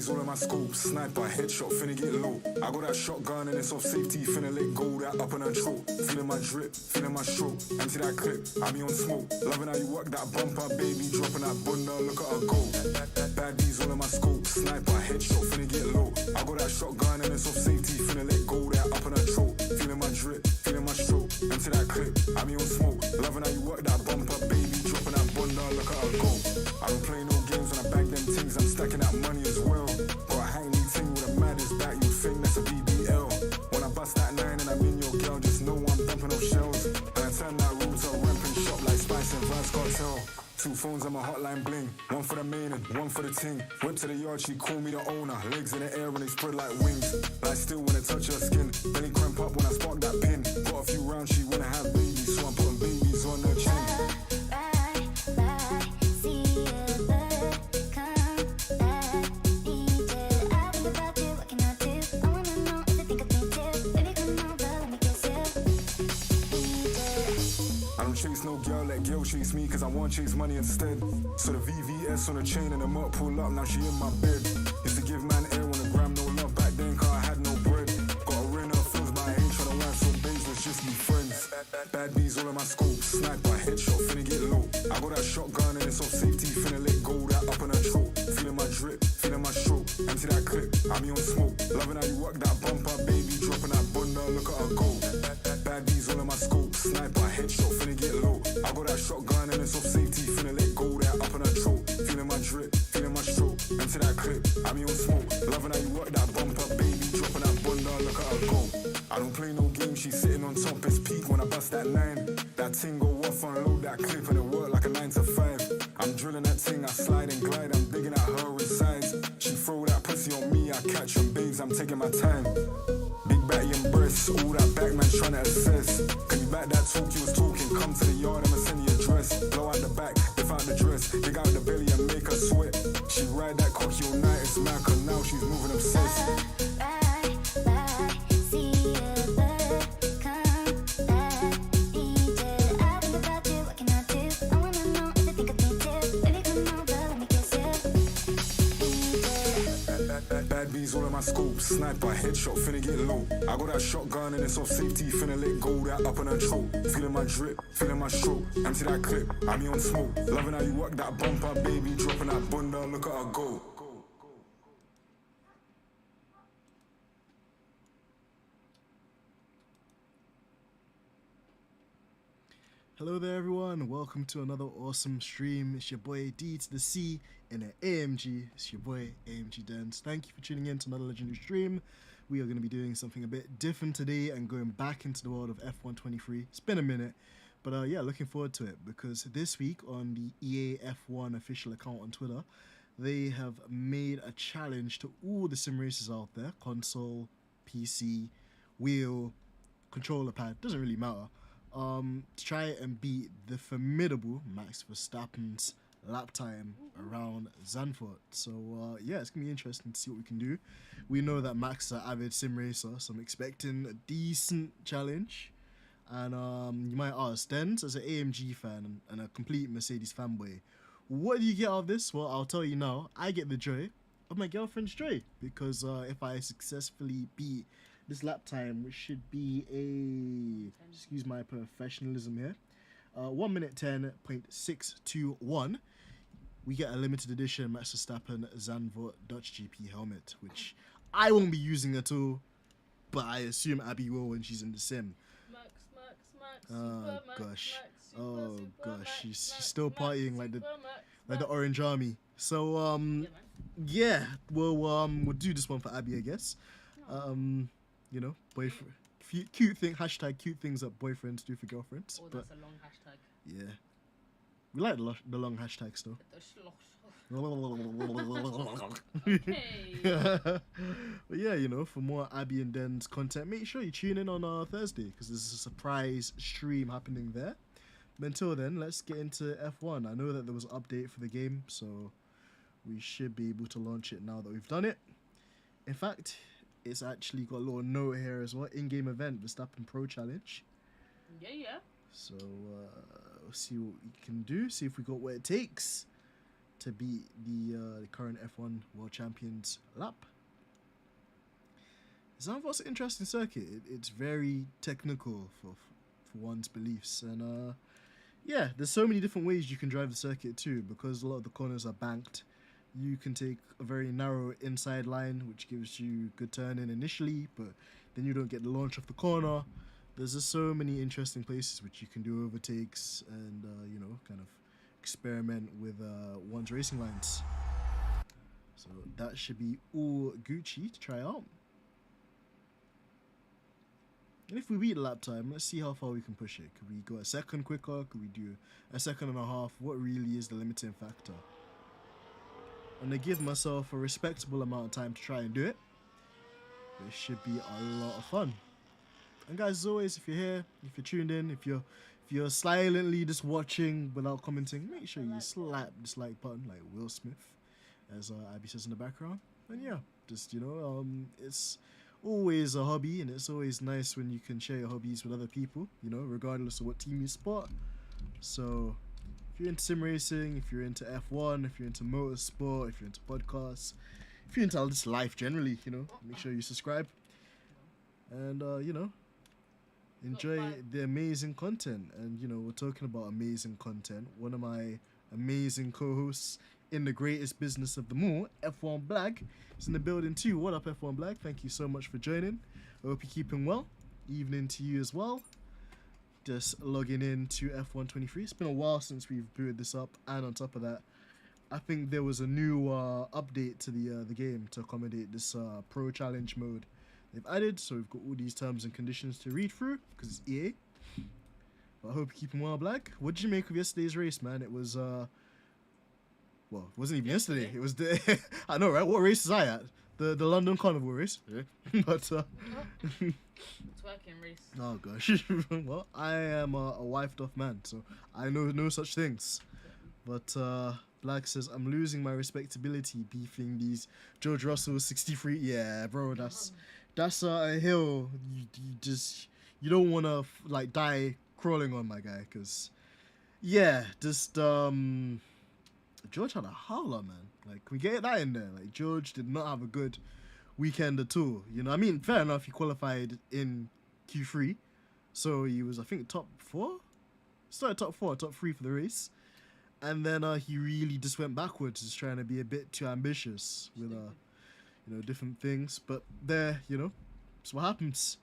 All in my scope, sniper, headshot, finna get low. I got that shotgun and it's off safety, finna let go, that up and her throat. Feeling my drip, feeling my stroke, empty that clip, I be on smoke. Loving how you work that bumper, baby, dropping that bunda, look at her go. Bad bees all in my scope, sniper, headshot, finna get low. I got that shotgun and it's off safety, finna let go, that up and her throat. Feeling my drip, feeling my stroke, empty that clip, I be on smoke. Loving how you work that bumper, baby, dropping that bunda, look at her go. I don't play no games when I bag them things, I'm stacking that money as well. Got a hanging thing with a maddest back, you think that's a BBL. When I bust that 9 and I'm in your girl, just know I'm dumping off shells. And I turn that room to a ramping shop like Spice and Vance Cartel. 2 phones on my hotline bling, 1 for the main and 1 for the ting. Whip to the yard, she call me the owner. Legs in the air when they spread like wings. Lie still when I touch her skin, belly cramp up when I spark that pin. Got a few rounds, she wanna have babies, so I'm putting babies on her chin. Chase no girl, let girl chase me, cause I want chase money instead. So the VVS on the chain and the Merc pull up, now she in my bed. Used to give man air on the gram, no love back then, cause I had no bread. Got a ring of films by age, tryna wife so babes, let's just be friends. Bad bees all in my scope, sniper, headshot, finna get low. I got that shotgun and it's off safety, finna let go, that up in her throat. Feeling my drip, feeling my stroke, empty that clip, I be on smoke. Loving how you work that bumper, baby, dropping that bunda, look at her go. Bad bees all in my scope, sniper, headshot, finna get low. I got that shotgun and it's off safety, finna let go, that up in her throat. Feeling my drip, feeling my stroke, empty that clip, I be on smoke. Loving how you work that bumper, baby, dropping that bunda, look at her go. I don't play no games, she's sitting on top, it's peak when I bust that 9. That ting go off, unload that clip and it work like a 9 to 5. I'm drilling that ting, I slide and glide, I'm digging at her insides. She throw that pussy on me, I catch them babes, I'm taking my time. Big batty and breasts, all that back man tryna assess. Can you back that talk you was talking? Come to the yard, I'ma send you a dress. Blow out the back, lift out the dress, dig out the belly and make her sweat. She ride that cocky all night, it's mad cause now she's moving obsessed. Bad bees all in my scope, sniper, headshot, finna get low. I got that shotgun and it's off safety, finna let go, that up in her throat. Feeling my drip, feeling my stroke, empty that clip, I be on smoke. Loving how you work that bumper, baby, dropping that bunda, look at her go. Hello there everyone, welcome to another awesome stream. It's your boy D to the C in an AMG. It's your boy AMG Dance. Thank you for tuning in to another legendary stream. We are going to be doing something a bit different today and going back into the world of F123. It's been a minute, but yeah, looking forward to it because this week on the EA F1 official account on Twitter, they have made a challenge to all the sim racers out there, console, PC, wheel, controller pad, doesn't really matter. To try and beat the formidable Max Verstappen's lap time around Zandvoort. So yeah, it's gonna be interesting to see what we can do. We know that Max is an avid sim racer, so I'm expecting a decent challenge. And you might ask, Dens, as an AMG fan and a complete Mercedes fanboy, what do you get out of this? Well, I'll tell you now. I get the joy of my girlfriend's joy because if I successfully beat this lap time, which should be a, excuse my professionalism here, 1 minute 10.621, we get a limited edition Max Verstappen Zandvoort Dutch GP helmet, which I won't be using at all, but I assume Abby will when she's in the sim. Oh gosh, oh gosh, she's still partying like the Orange Army. So yeah, we'll do this one for Abby, I guess. You know, boyfriend, cute thing, hashtag cute things that boyfriends do for girlfriends. Oh, that's a long hashtag. Yeah, we like the long hashtags though. Okay. But yeah, for more Abby and Den's content, make sure you tune in on Thursday because there's a surprise stream happening there. But until then, let's get into F1. I know that there was an update for the game, so we should be able to launch it now that we've done it. In fact, it's actually got a little note here as well. In-game event, Verstappen Pro Challenge. Yeah. So, we'll see what we can do. See if we got what it takes to beat the current F1 World Champions lap. Zandvoort's an interesting circuit. It's very technical for one's beliefs. And, yeah, there's so many different ways you can drive the circuit too, because a lot of the corners are banked. You can take a very narrow inside line, which gives you good turning initially, but then you don't get the launch of the corner. There's just so many interesting places which you can do overtakes and, kind of experiment with one's racing lines. So that should be all Gucci to try out. And if we beat the lap time, let's see how far we can push it. Could we go a second quicker? Could we do a second and a half? What really is the limiting factor? And I give myself a respectable amount of time to try and do it. It should be a lot of fun. And guys, as always, if you're here, if you're tuned in, if you're silently just watching without commenting, make sure you slap the dislike button like Will Smith, as Abby says in the background. And yeah, just it's always a hobby, and it's always nice when you can share your hobbies with other people, regardless of what team you support. So if you're into sim racing, if you're into F1, if you're into motorsport, if you're into podcasts, if you're into just life generally, make sure you subscribe and enjoy the amazing content. And we're talking about amazing content. One of my amazing co-hosts in the greatest business of them all, F1 Black, is in the building too. What up, F1 Black? Thank you so much for joining. I hope you're keeping well. Evening to you as well. Just logging in to F123. It's been a while since we've booted this up, and on top of that, I think there was a new update to the game to accommodate this Pro Challenge mode they've added. So we've got all these terms and conditions to read through because it's EA. But I hope you're keeping well, Black. What did you make of yesterday's race, man? It was well, it wasn't even yesterday. It was the I know, right? What race was I at? The London Carnival race. Yeah. But Twerking race. oh gosh. Well, I am a wifed off man, so I know no such things. But Black says I'm losing my respectability beefing these George Russell 63. Yeah, bro, that's a hill you don't want to like die crawling on, my guy, because yeah, just George had a howler, man. Like, can we get that in there? Like, George did not have a good weekend at all. I mean, fair enough, he qualified in Q3, so he was, I think, top 4? Started top 4, top 3 for the race. And then he really just went backwards, just trying to be a bit too ambitious with, different things. But there, that's what happens.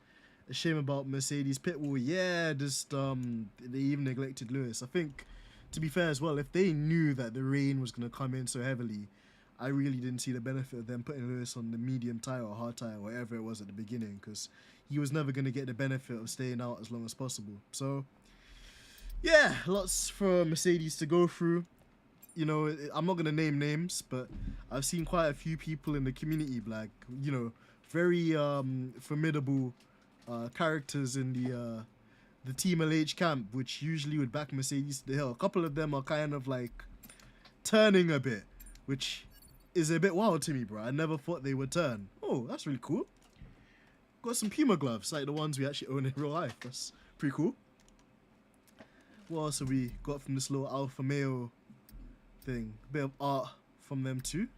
A shame about Mercedes pit wall. Yeah, just, they even neglected Lewis. I think, to be fair as well, if they knew that the rain was going to come in so heavily, I really didn't see the benefit of them putting Lewis on the medium tyre or hard tyre, whatever it was at the beginning, because he was never going to get the benefit of staying out as long as possible. So, yeah, lots for Mercedes to go through. I'm not going to name names, but I've seen quite a few people in the community, like, very formidable characters in the Team LH camp, which usually would back Mercedes to the hill. A couple of them are kind of like turning a bit, which is a bit wild to me, bro. I never thought they would turn. Oh, that's really cool. Got some Puma gloves, like the ones we actually own in real life. That's pretty cool. What else have we got from this little Alfa Romeo thing? A bit of art from them too.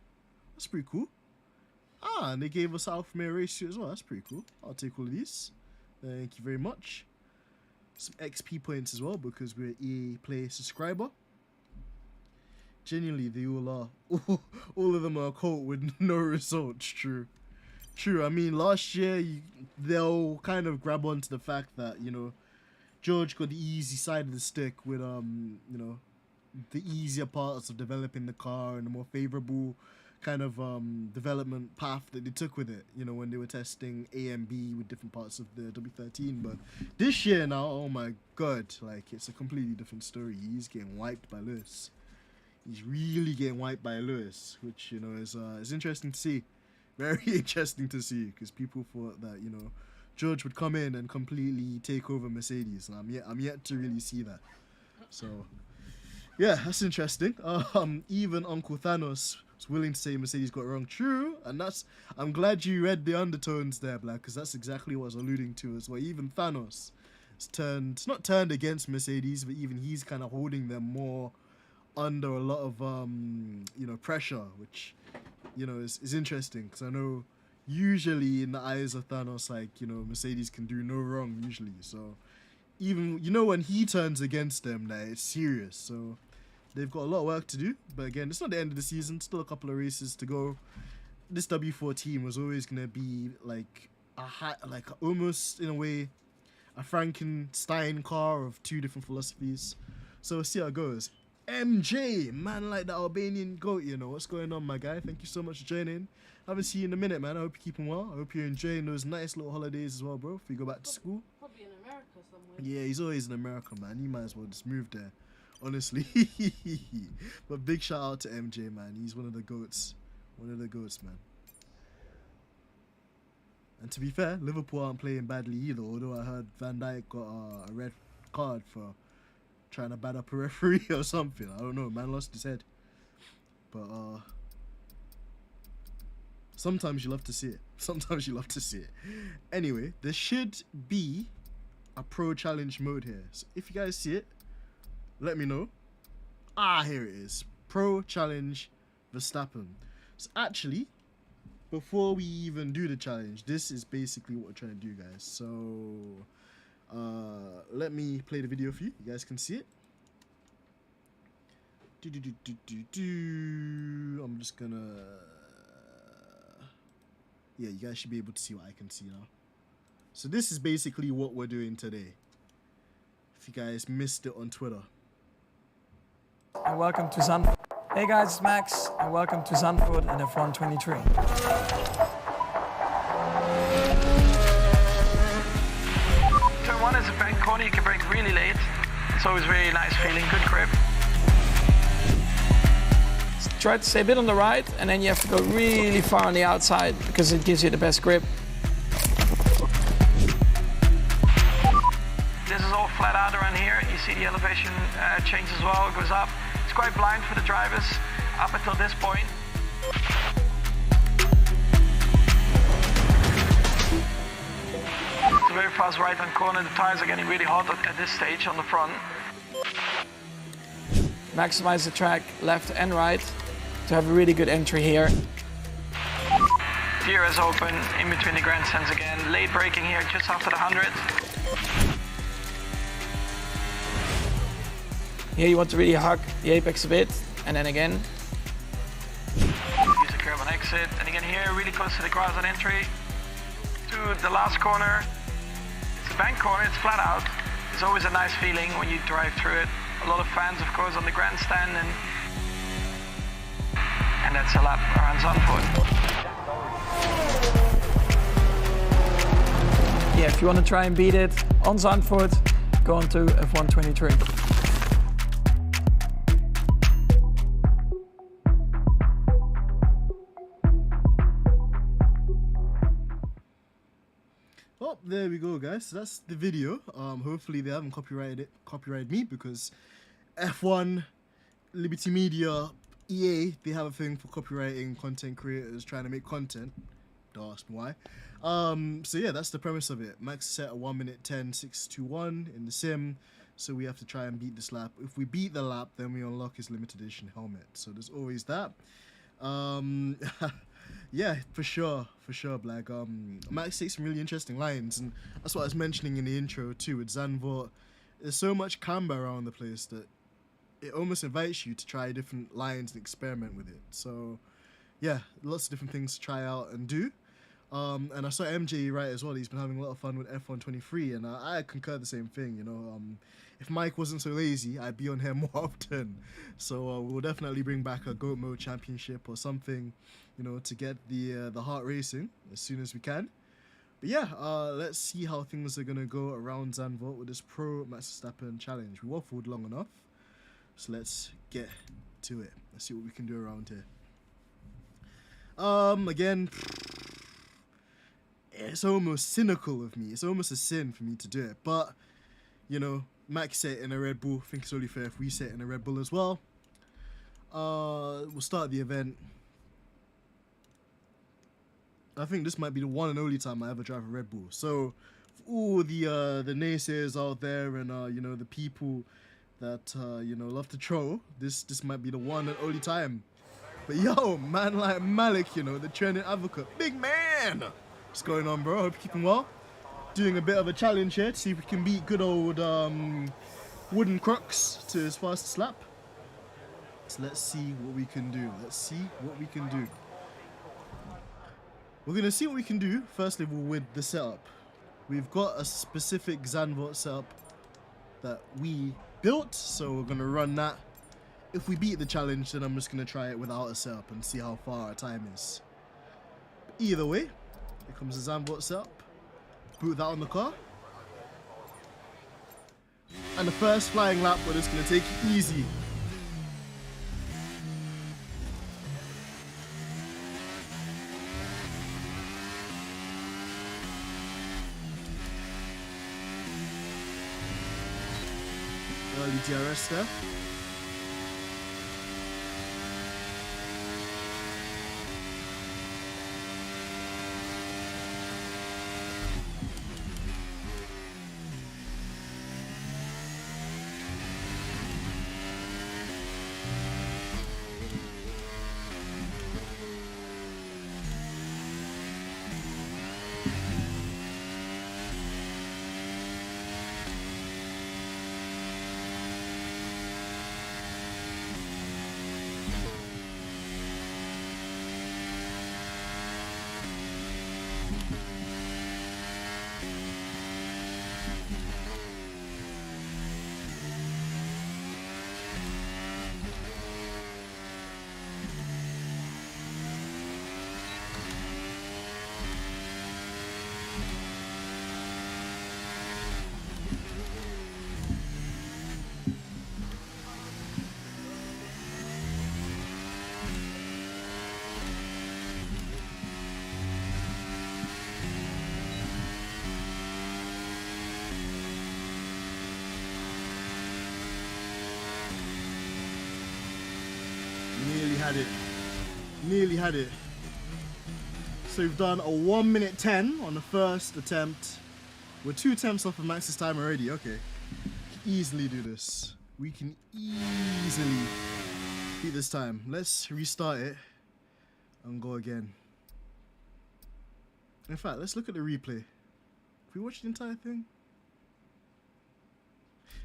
That's pretty cool. Ah, and they gave us Alfa Romeo race suit as well. That's pretty cool. I'll take all of these. Thank you very much. Some XP points as well because we're an EA Play subscriber. Genuinely, they all are. All of them are a cult with no results. True. I mean, last year, they'll kind of grab onto the fact that, George got the easy side of the stick with, the easier parts of developing the car and the more favorable kind of development path that they took with it, when they were testing A and B with different parts of the W13. But this year now, oh my god, like, it's a completely different story. He's getting wiped by Lewis. He's really getting wiped by Lewis, which, is interesting to see. very interesting to see, because people thought that, you know, George would come in and completely take over Mercedes, and I'm yet to really see that. So yeah, that's interesting. Even Uncle Thanos was willing to say Mercedes got it wrong. True, and I'm glad you read the undertones there, Black, because that's exactly what I was alluding to as well. Even Thanos has not turned against Mercedes, but even he's kind of holding them more under a lot of you know, pressure, which, you know, is interesting, because I know usually in the eyes of Thanos, like, you know, Mercedes can do no wrong usually. So even, you know, when he turns against them, that it's serious. So they've got a lot of work to do, but again, it's not the end of the season. Still a couple of races to go. This W4 team was always gonna be like almost in a way a Frankenstein car of two different philosophies. So we'll see how it goes. MJ, man, like the Albanian goat, you know. What's going on, my guy? Thank you so much for joining. Haven't seen you in a minute, man. I hope you're keeping well. I hope you're enjoying those nice little holidays as well, bro, if you go back to school. Probably in America somewhere. Yeah, he's always in America, man. You might as well just move there, honestly. But big shout out to MJ, man. He's one of the goats. One of the goats, man. And to be fair, Liverpool aren't playing badly either, although I heard Van Dijk got a red card for trying to bad up a referee or something. I don't know, man lost his head. But sometimes you love to see it. Sometimes you love to see it. Anyway, there should be a pro challenge mode here. So if you guys see it, let me know. Here it is. Pro challenge Verstappen. So actually, before we even do the challenge, this is basically what we're trying to do, guys. So let me play the video for you. You guys can see it. I'm just gonna... Yeah, you guys should be able to see what I can see now. So this is basically what we're doing today. If you guys missed it on Twitter. And welcome to Zandvoort. Hey guys, it's Max, and welcome to Zandvoort and F1 23. Turn 1 is a bank corner, you can brake really late. It's always really nice feeling, good grip. Try to stay a bit on the right, and then you have to go really far on the outside because it gives you the best grip. This is all flat out around here. You see the elevation change as well, it goes up. It's quite blind for the drivers up until this point. It's a very fast right-hand corner. The tires are getting really hot at this stage on the front. Maximize the track left and right to have a really good entry here. DRS open in between the grandstands again. Late braking here just after the 100. Here you want to really hug the apex a bit, and then again. Use the curb on exit, and again here, really close to the grass on entry. To the last corner. It's a bank corner, it's flat out. It's always a nice feeling when you drive through it. A lot of fans, of course, on the grandstand, and that's a lap around Zandvoort. Yeah, if you want to try and beat it on Zandvoort, go on to F1 23. Oh, there we go, guys. So that's the video. Hopefully they haven't copyrighted me, because F1, Liberty Media, EA, they have a thing for copywriting content creators trying to make content. Don't ask me why. So yeah, that's the premise of it. Max set a 1 minute 10.621 in the sim, so we have to try and beat this lap. If we beat the lap, then we unlock his limited edition helmet. So there's always that. Yeah, for sure, Black. Max takes some really interesting lines, and that's what I was mentioning in the intro too. With Zandvoort, there's so much camber around the place that it almost invites you to try different lines and experiment with it. So, yeah, lots of different things to try out and do. And I saw MJ right as well. He's been having a lot of fun with F1 23, and I concur the same thing. You know, if Mike wasn't so lazy, I'd be on here more often. So we'll definitely bring back a GOAT Mode Championship or something, you know, to get the heart racing as soon as we can. But yeah, let's see how things are gonna go around Zandvoort with this Pro Max Verstappen challenge. We waffled long enough, so let's get to it. Let's see what we can do around here. Again, it's almost cynical of me. It's almost a sin for me to do it. But, you know, Max set it in a Red Bull. I think it's only fair if we set it in a Red Bull as well. We'll start the event. I think this might be the one and only time I ever drive a Red Bull. So, for all the naysayers out there and, you know, the people that, you know, love to troll, this might be the one and only time. But yo, man like Malik, you know, the trending advocate. Big man! What's going on, bro? Hope you're keeping well. Doing a bit of a challenge here to see if we can beat good old Wooden Crux to his fastest lap. So let's see what we can do. Let's see what we can do. We're going to see what we can do, first of all, with the setup. We've got a specific Zandvoort setup that we built, so we're going to run that. If we beat the challenge, then I'm just going to try it without a setup and see how far our time is. Either way, here comes the Zandvoort setup. Boot that on the car. And the first flying lap, we're just going to take it easy. Early DRS there. Nearly had it. So we've done a 1 minute 10 on the first attempt. We're 2 attempts off of Max's time already. Okay, easily do this. We can easily beat this time. Let's restart it and go again. In fact, let's look at the replay. Can we watch the entire thing?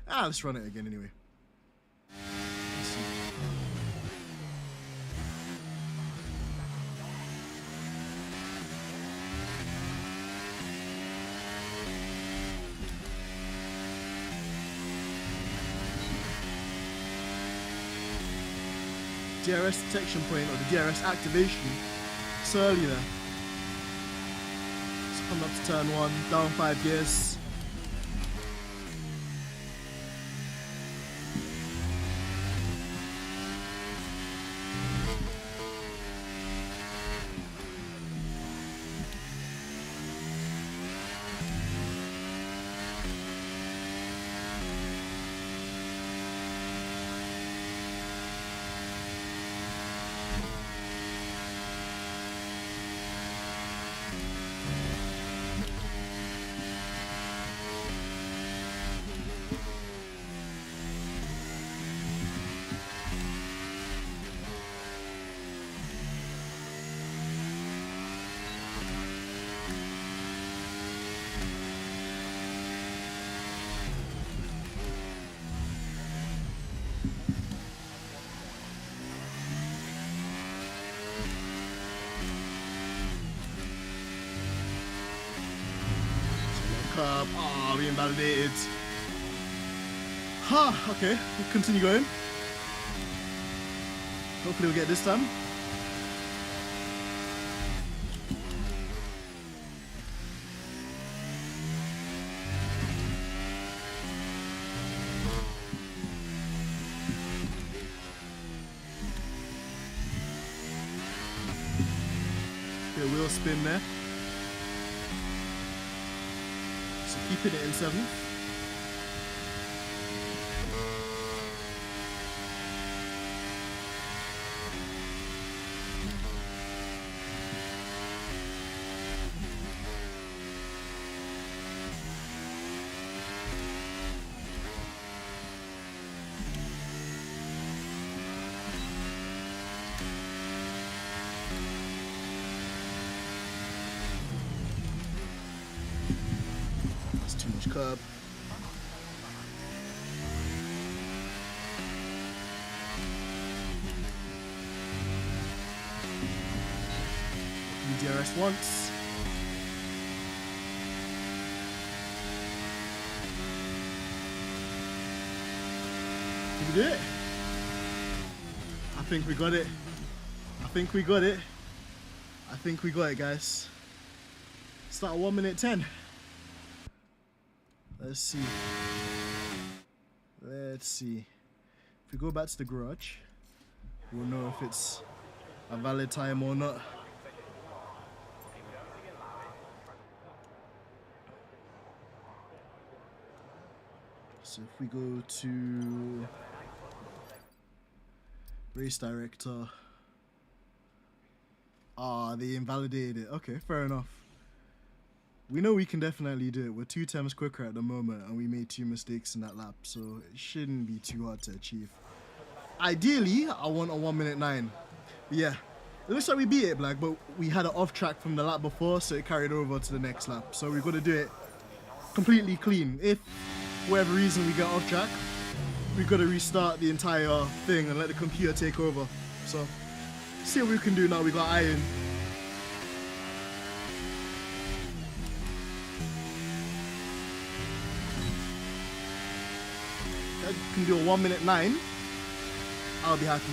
Let's run it again anyway. Let's see. DRS detection point, or the DRS activation. It's early there. It's coming up to turn 1, down 5 gears. Curb. Oh, we invalidated. Okay, we'll continue going. Hopefully we'll get this time. Okay, wheel spin there. keeping it in 7th. That's too much curb. DRS once. Did we do it? I think we got it. I think we got it. I think we got it, guys. Start at 1 minute 10. Let's see. Let's see. If we go back to the garage, we'll know if it's a valid time or not. So if we go to race director, they invalidated it. Okay, fair enough. We know we can definitely do it. We're 2 times quicker at the moment, and we made 2 mistakes in that lap, so it shouldn't be too hard to achieve. Ideally, I want a 1 minute 9. But yeah, it looks like we beat it, Black, but we had it off track from the lap before, so it carried over to the next lap. So we've got to do it completely clean. If for whatever reason we get off track, we've got to restart the entire thing and let the computer take over. So see what we can do now. We got iron. I can do a 1 minute 9. I'll be happy.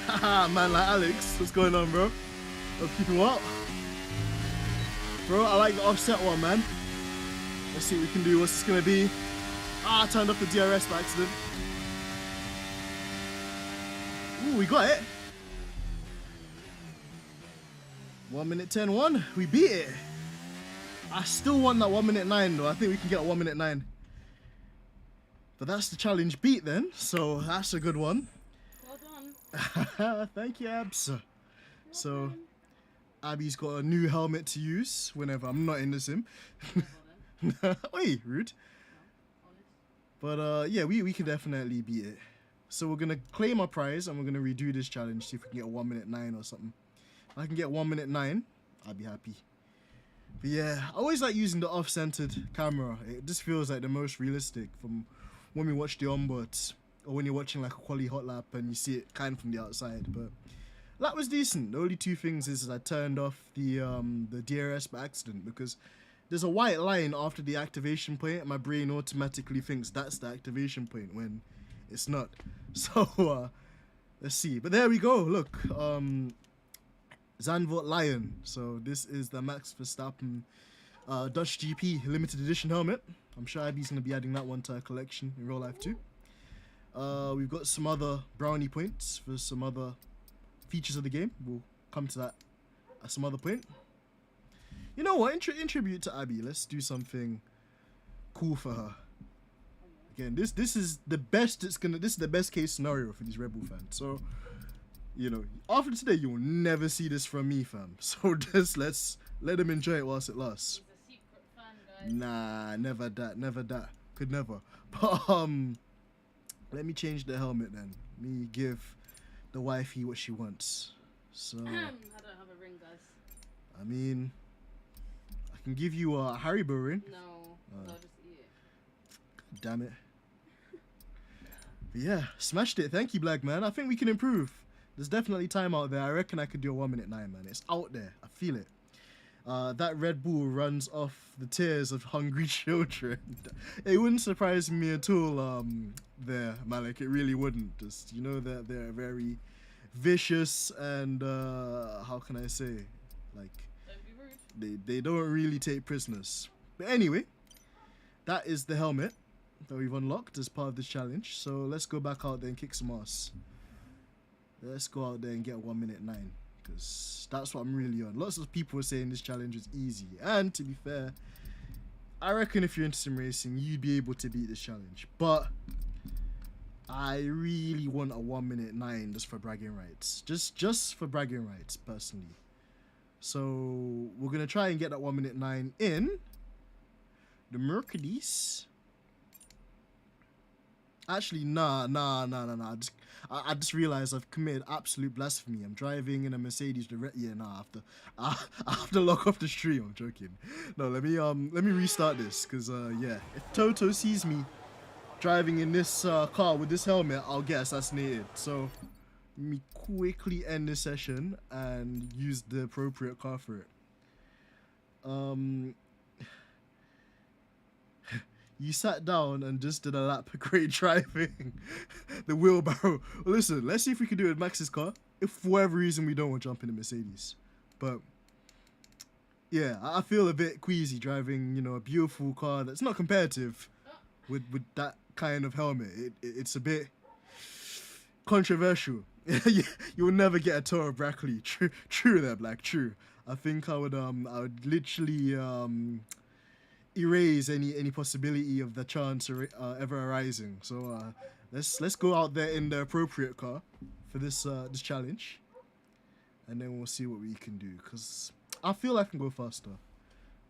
Haha, man like Alex, what's going on, bro? I'm keeping what? Bro, I like the offset one, man. Let's see what we can do. What's this gonna be? I turned off the DRS by accident. Ooh, we got it. 1 minute 10-1. We beat it. I still want that 1 minute 9 though. I think we can get a 1 minute 9. But that's the challenge beat then, so that's a good one. Well done. Thank you, Abs. So, Abby's got a new helmet to use whenever I'm not in the sim. Oi, rude. But yeah, we can definitely beat it. So we're gonna claim our prize and we're gonna redo this challenge, see if we can get a 1 minute 9 or something. If I can get 1 minute 9, I'll be happy. But yeah, I always like using the off-centered camera. It just feels like the most realistic from when we watch the onboards, or when you're watching like a quali hot lap and you see it kind of from the outside. But that was decent. The only two things is I turned off the DRS by accident because there's a white line after the activation point and my brain automatically thinks that's the activation point when it's not. So let's see. But there we go. Look, Zandvoort Lion. So this is the Max Verstappen Dutch GP limited edition helmet. I'm sure Abby's going to be adding that one to her collection in real life too. We've got some other brownie points for some other features of the game. We'll come to that at some other point. You know what? In tribute to Abby, let's do something cool for her. Again, this is the best. This is the best case scenario for these Red Bull fans. So, you know, after today, you will never see this from me, fam. So just let's let them enjoy it whilst it lasts. He's a secret fan, Nah, never that. Could never. But let me change the helmet then. Me give the wifey what she wants. So I don't have a ring, guys. I mean, I can give you a Haribo ring. No, I'll just eat it. Damn it. But yeah, smashed it. Thank you, Black Man. I think we can improve. There's definitely time out there. I reckon I could do a 1 minute 9, man. It's out there. I feel it. That Red Bull runs off the tears of hungry children. It wouldn't surprise me at all there, Malik. It really wouldn't. Just, you know that they're very vicious and, how can I say? Like, Don't be rude. they don't really take prisoners. But anyway, that is the helmet that we've unlocked as part of this challenge. So let's go back out there and kick some ass. Let's go out there and get a 1 minute 9. Because that's what I'm really on. Lots of people are saying this challenge is easy. And to be fair, I reckon if you're into sim racing, you'd be able to beat this challenge. But I really want a 1 minute 9 just for bragging rights. Just for bragging rights, personally. So we're going to try and get that 1 minute 9 in the Mercedes. Actually, nah. I just realized I've committed absolute blasphemy. I'm driving in a Mercedes direct. Yeah, nah. I have to lock off the stream. I'm joking. No, let me restart this, cause yeah, if Toto sees me driving in this car with this helmet, I'll get assassinated. So let me quickly end this session and use the appropriate car for it. You sat down and just did a lap. Great driving. The wheelbarrow. Well, listen, let's see if we can do it with Max's car. If for whatever reason we don't want to jump in the Mercedes. But yeah, I feel a bit queasy driving, you know, a beautiful car that's not competitive with that kind of helmet. It's a bit controversial. You'll never get a tour of Brackley. True there, Black. True. I think I would literally erase any possibility of the chance ever arising. So let's go out there in the appropriate car for this challenge, and then we'll see what we can do. Cause I feel I can go faster.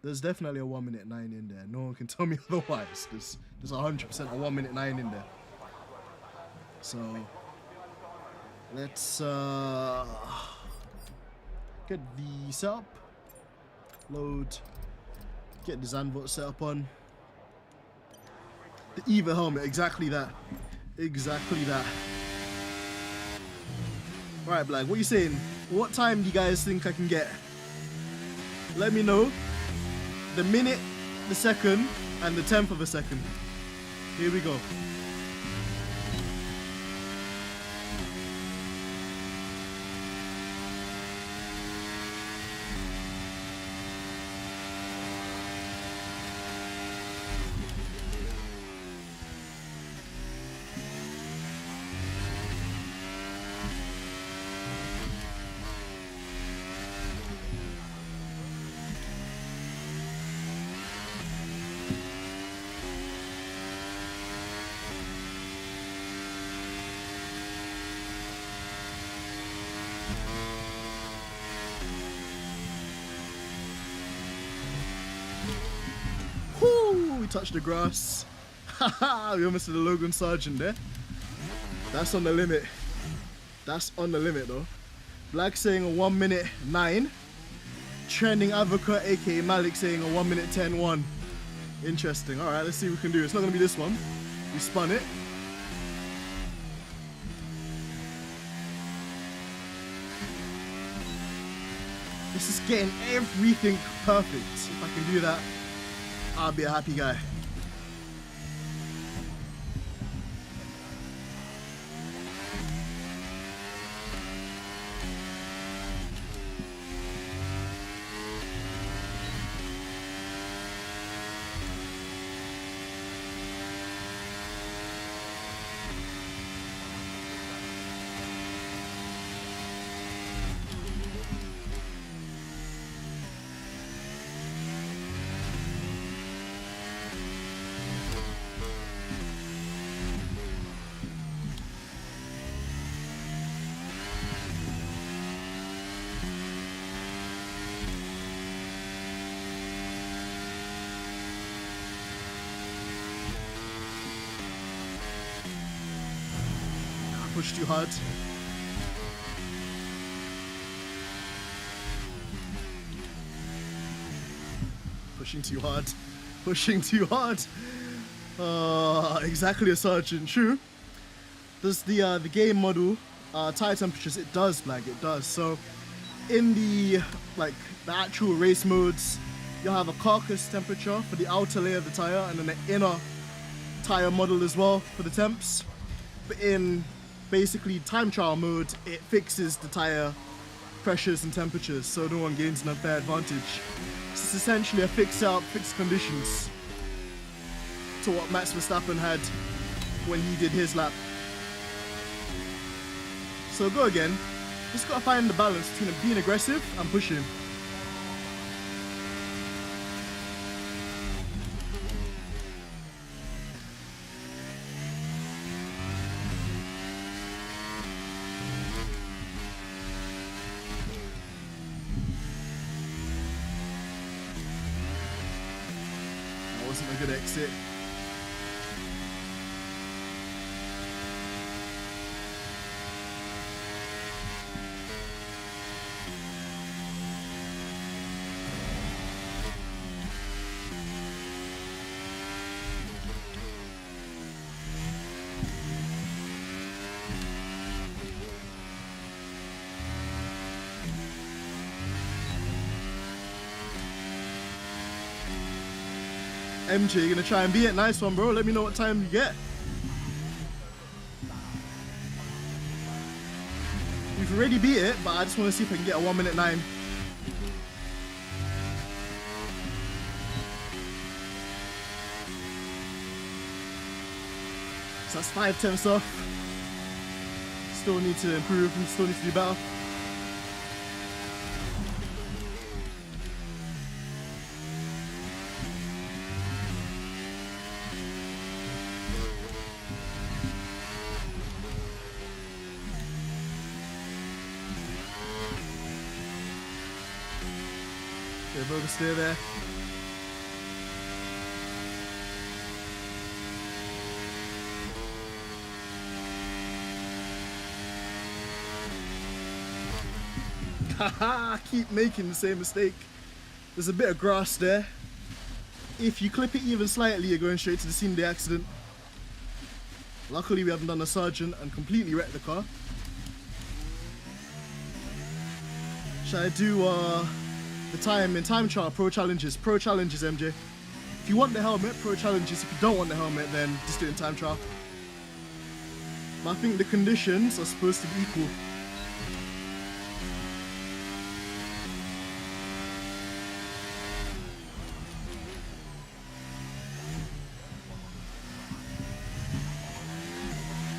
There's definitely a 1 minute 9 in there. No one can tell me otherwise. There's 100% a 1 minute 9 in there. So let's get the setup, load. Get the Zandvoort set up on. The EVA helmet, exactly that. Exactly that. Alright, Black, what are you saying? What time do you guys think I can get? Let me know. The minute, the second, and the 10th of a second. Here we go. We touched the grass. We almost did a Logan Sargent there. That's on the limit. That's on the limit though. Black saying a 1 minute 9. Trending advocate aka Malik saying a 1 minute 10-1. Interesting. Alright, let's see what we can do. It's not gonna be this one. We spun it. This is getting everything perfect. If I can do that, I'll be a happy guy. push too hard. Pushing too hard. Pushing too hard. Exactly a Sergeant. True. Does the game model tire temperatures? It does, Blag. It does. So in the actual race modes, you'll have a carcass temperature for the outer layer of the tire, and then the inner tire model as well for the temps. But in basically time trial mode, it fixes the tire pressures and temperatures, so no one gains an unfair advantage. It's essentially a fixed setup, fixed conditions to what Max Verstappen had when he did his lap. So go again. Just gotta find the balance between being aggressive and pushing. That wasn't a good exit. MJ, you're gonna try and beat it? Nice one, bro. Let me know what time you get. You've already beat it, but I just want to see if I can get a 1:09. So that's 5 tenths off. Still need to improve, still need to do better. Bit of oversteer there. Haha, keep making the same mistake. There's a bit of grass there. If you clip it even slightly, you're going straight to the scene of the accident. Luckily we haven't done a sergeant and completely wrecked the car. Should I do the time in time trial, pro challenges, MJ? If you want the helmet, pro challenges. If you don't want the helmet, then just do it in time trial. But I think the conditions are supposed to be equal.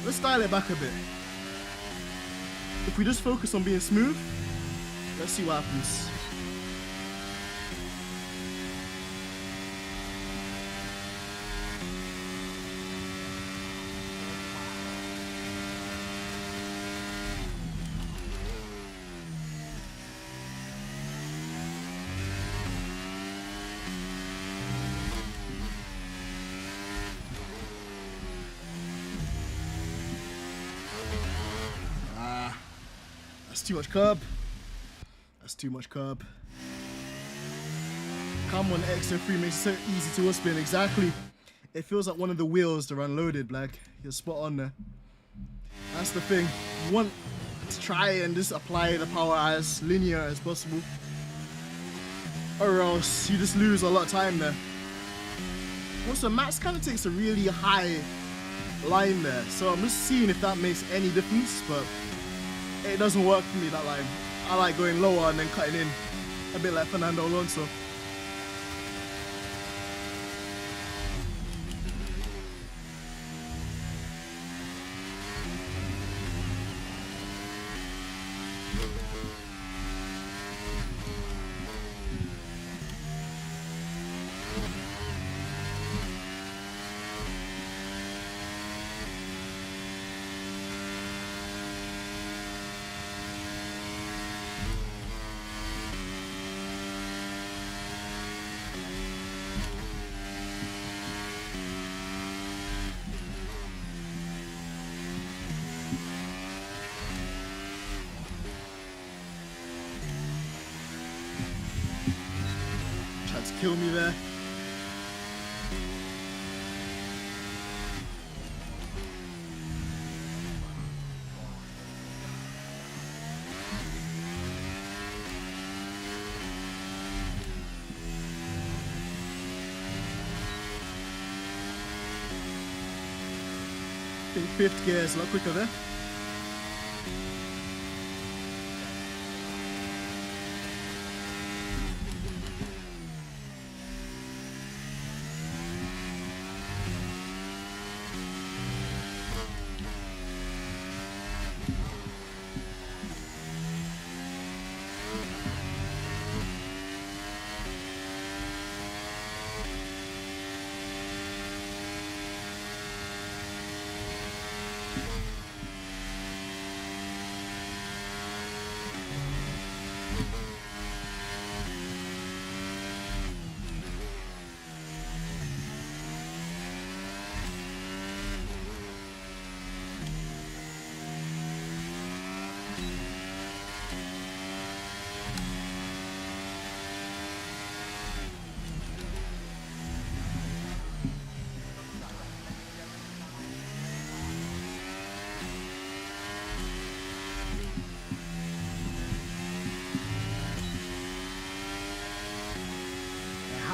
Let's dial it back a bit. If we just focus on being smooth, let's see what happens. That's too much curb. That's too much curb. Come on, XO3 makes it so easy to spin. Exactly. It feels like one of the wheels are unloaded, Black. You're spot on there. That's the thing. You want to try and just apply the power as linear as possible, or else you just lose a lot of time there. Also, Max kind of takes a really high line there, so I'm just seeing if that makes any difference, but it doesn't work for me, that line. I like going lower and then cutting in, a bit like Fernando Alonso. Had to kill me there. I think fifth gear is a lot quicker there.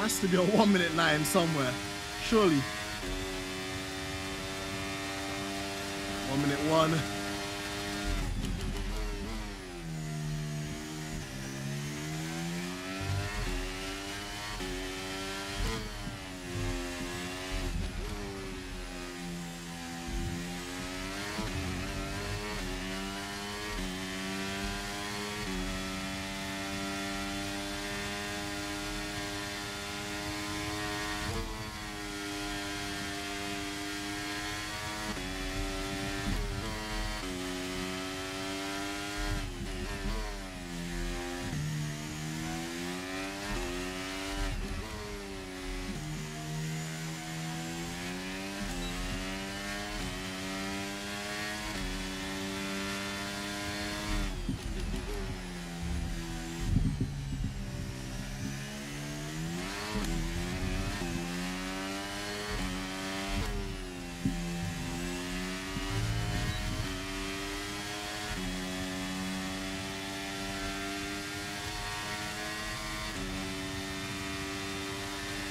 Has to be a 1:09 somewhere, surely. 1:01.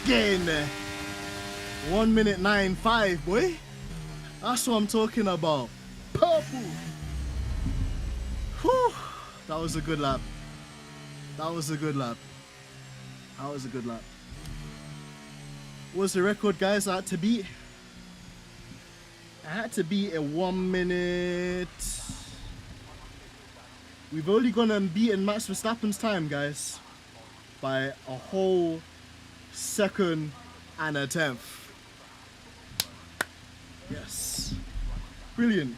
Get in there. 1:09.5, boy. That's what I'm talking about. Purple. Whew. That was a good lap. That was a good lap. That was a good lap. What's the record, guys, I had to beat? I had to beat a 1 minute. We've only gone and beaten Max Verstappen's time, guys, by a whole second and a tenth. Yes. Brilliant.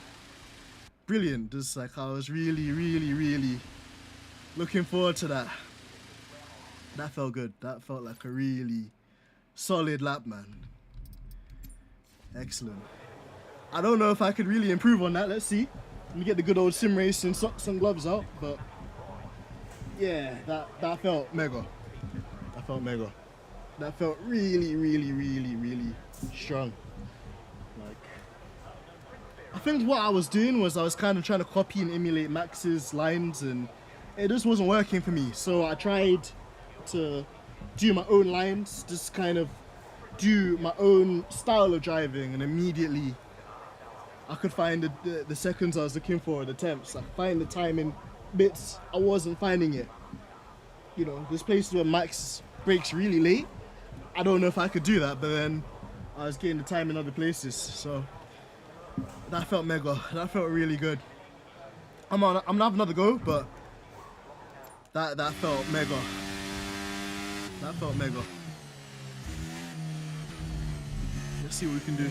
Brilliant. Just like I was really looking forward to that. That felt good. That felt like a really solid lap, man. Excellent. I don't know if I could really improve on that. Let's see. Let me get the good old sim racing socks and gloves out. But yeah, that felt mega. That felt mega. That felt really strong. Like, I think what I was doing was I was kind of trying to copy and emulate Max's lines, and it just wasn't working for me. So I tried to do my own lines, just kind of do my own style of driving, and immediately I could find the seconds I was looking for, the temps. I find the timing bits, I wasn't finding it. You know, there's places where Max brakes really late. I don't know if I could do that, but then I was getting the time in other places. So that felt mega. That felt really good. I'm gonna have another go, but that felt mega. That felt mega. Let's see what we can do.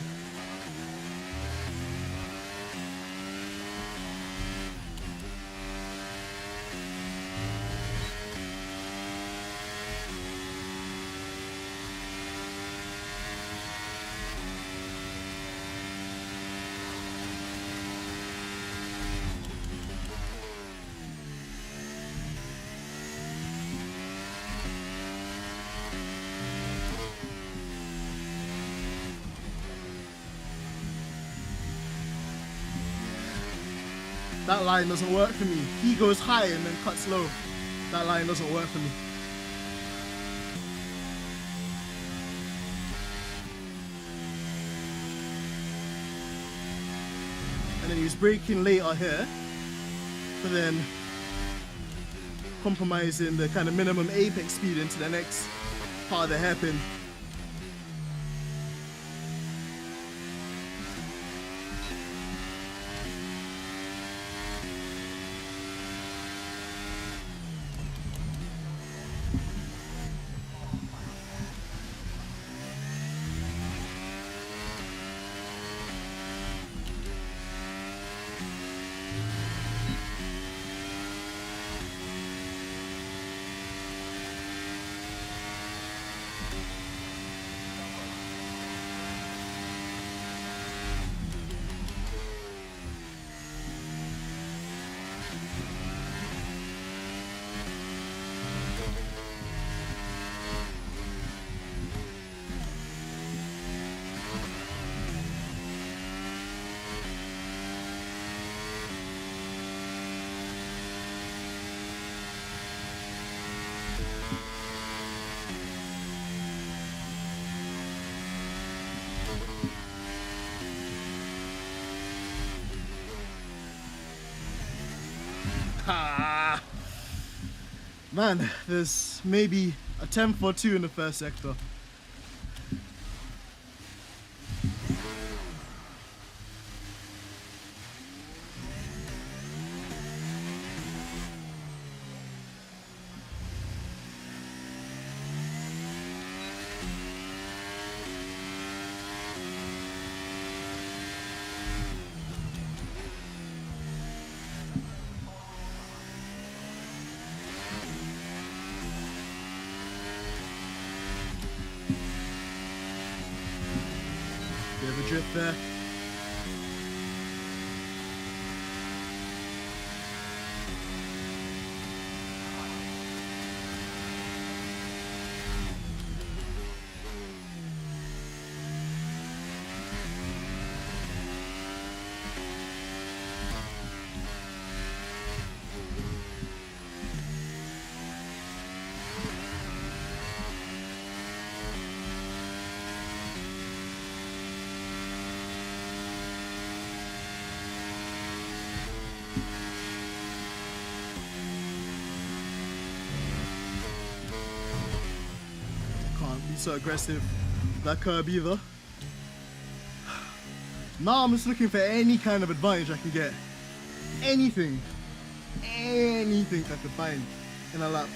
That line doesn't work for me. He goes high and then cuts low. That line doesn't work for me. And then he's braking later here, but then compromising the kind of minimum apex speed into the next part of the hairpin. Ha! Man, there's maybe a 10th or 2 in the first sector. Bit of a drift there. So aggressive that curb either. Now I'm just looking for any kind of advantage I can get. Anything I could find in a lap.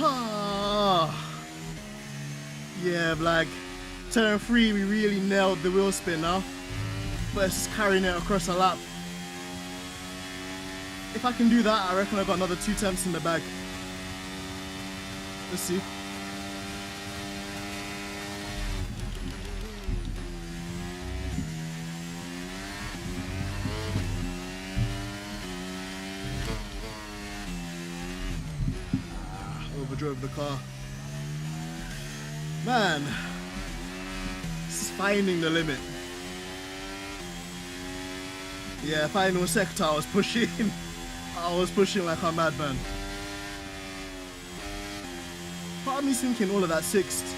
Ah! Yeah, like turn 3 we really nailed the wheel spin now. But it's just carrying it across a lap. If I can do that, I reckon I've got another 2 tenths in the bag. Let's see. Overdrove the car. Man, this is finding the limit. Yeah, final sector I was pushing. I was pushing like a madman. Part of me's thinking all of that sixth.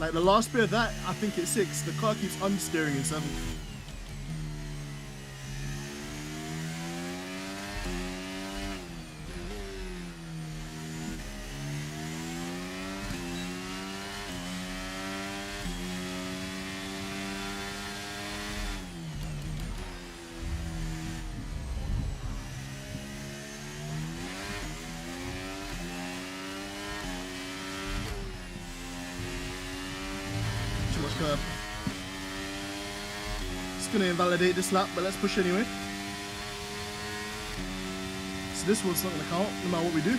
Like the last bit of that, I think it's sixth. The car keeps unsteering in seventh. Too much curb. It's gonna invalidate this lap, but let's push anyway. So this one's not gonna count, no matter what we do.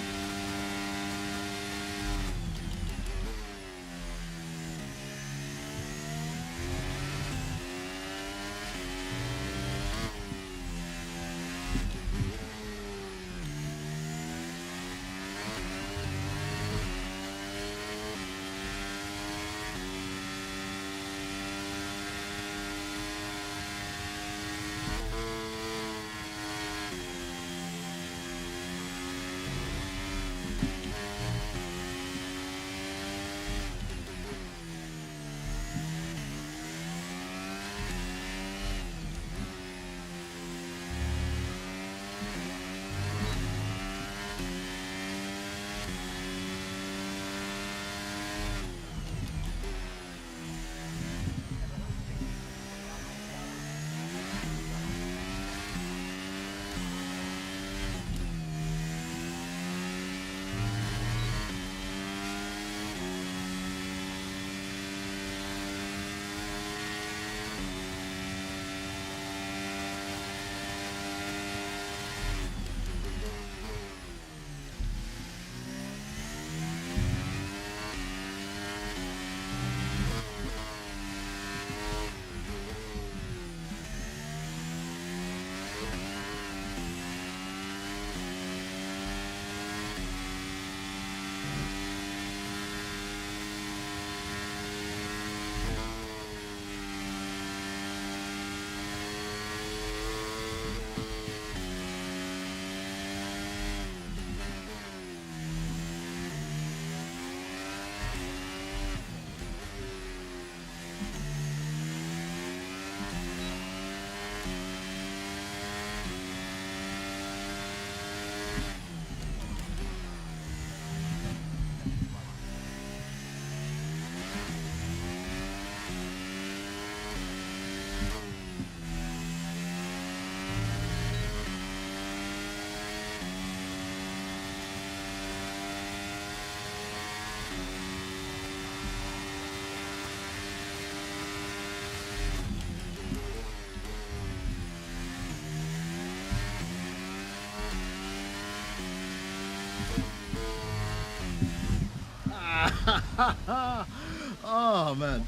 Oh man.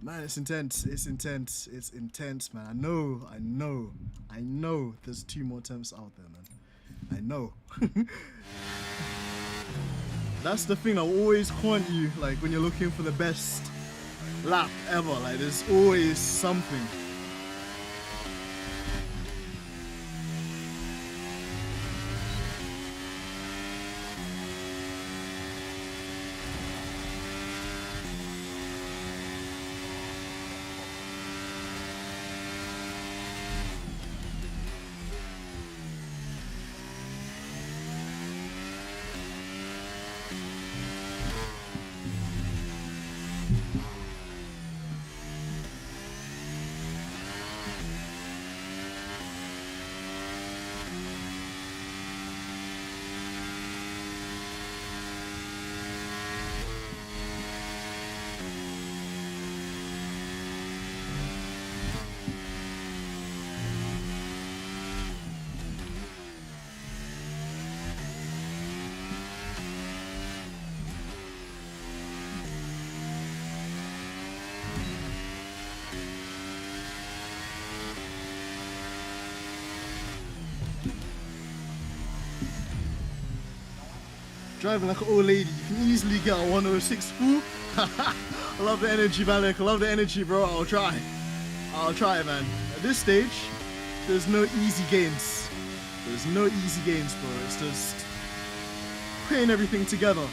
Man, it's intense. It's intense. It's intense, man. I know there's 2 more attempts out there, man. I know. That's the thing that will always haunt you, like when you're looking for the best lap ever. Like there's always something. driving like an old lady. You can easily get a 106 full. I love the energy, Malik. I love the energy, bro. I'll try, man. At this stage, there's no easy gains. There's no easy gains, bro. It's just putting everything together.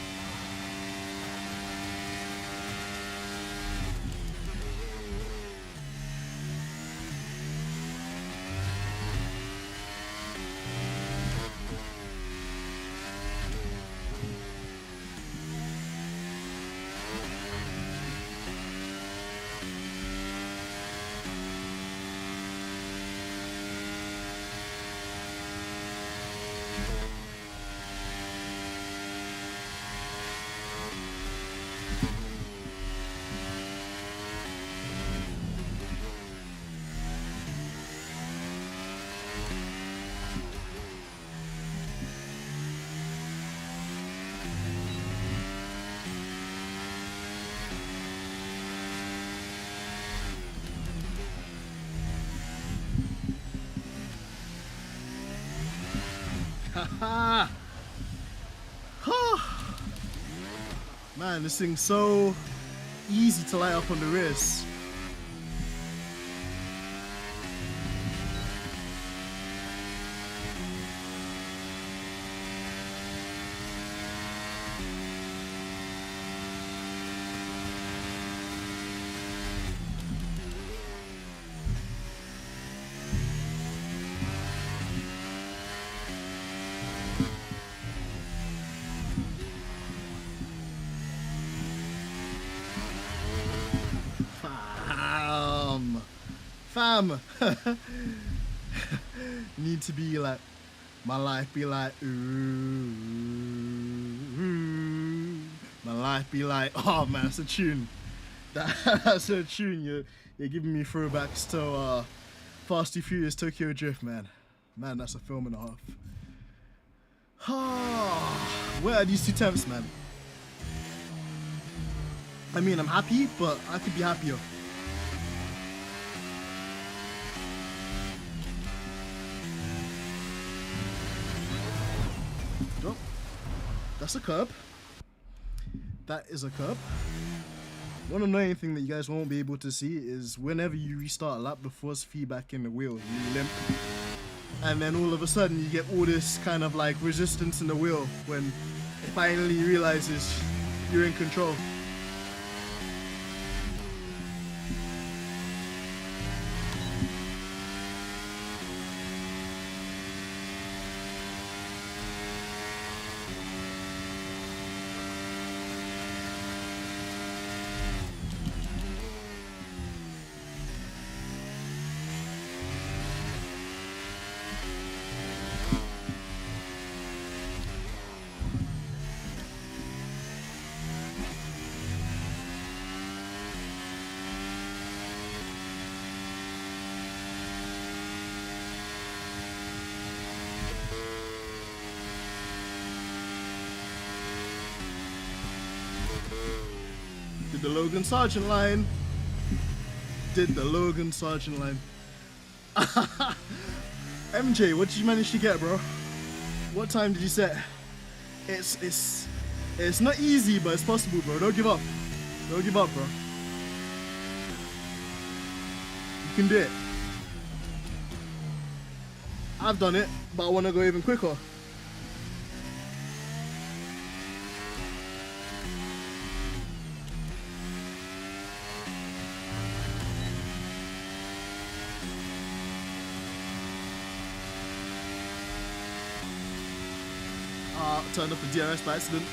Man, this thing's so easy to light up on the wrist. Fam, need to be like, my life be like, ooh, my life be like, oh man, that's a tune. That's a tune. You're giving me throwbacks to Fast and Furious Tokyo Drift, man. Man, that's a film and a half. Where are these two temps, man? I mean, I'm happy, but I could be happier. Oh, that's a curb. That is a curb. One annoying thing that you guys won't be able to see is whenever you restart a lap, the force feedback in the wheel, you limp. And then all of a sudden you get all this kind of like resistance in the wheel when it finally realizes you're in control. Did the Logan Sargent line. Did the Logan Sargent line. MJ, what did you manage to get, bro? What time did you set? It's not easy, but it's possible, bro. Don't give up. Don't give up, bro. You can do it. I've done it, but I want to go even quicker. Turned off the DRS by accident.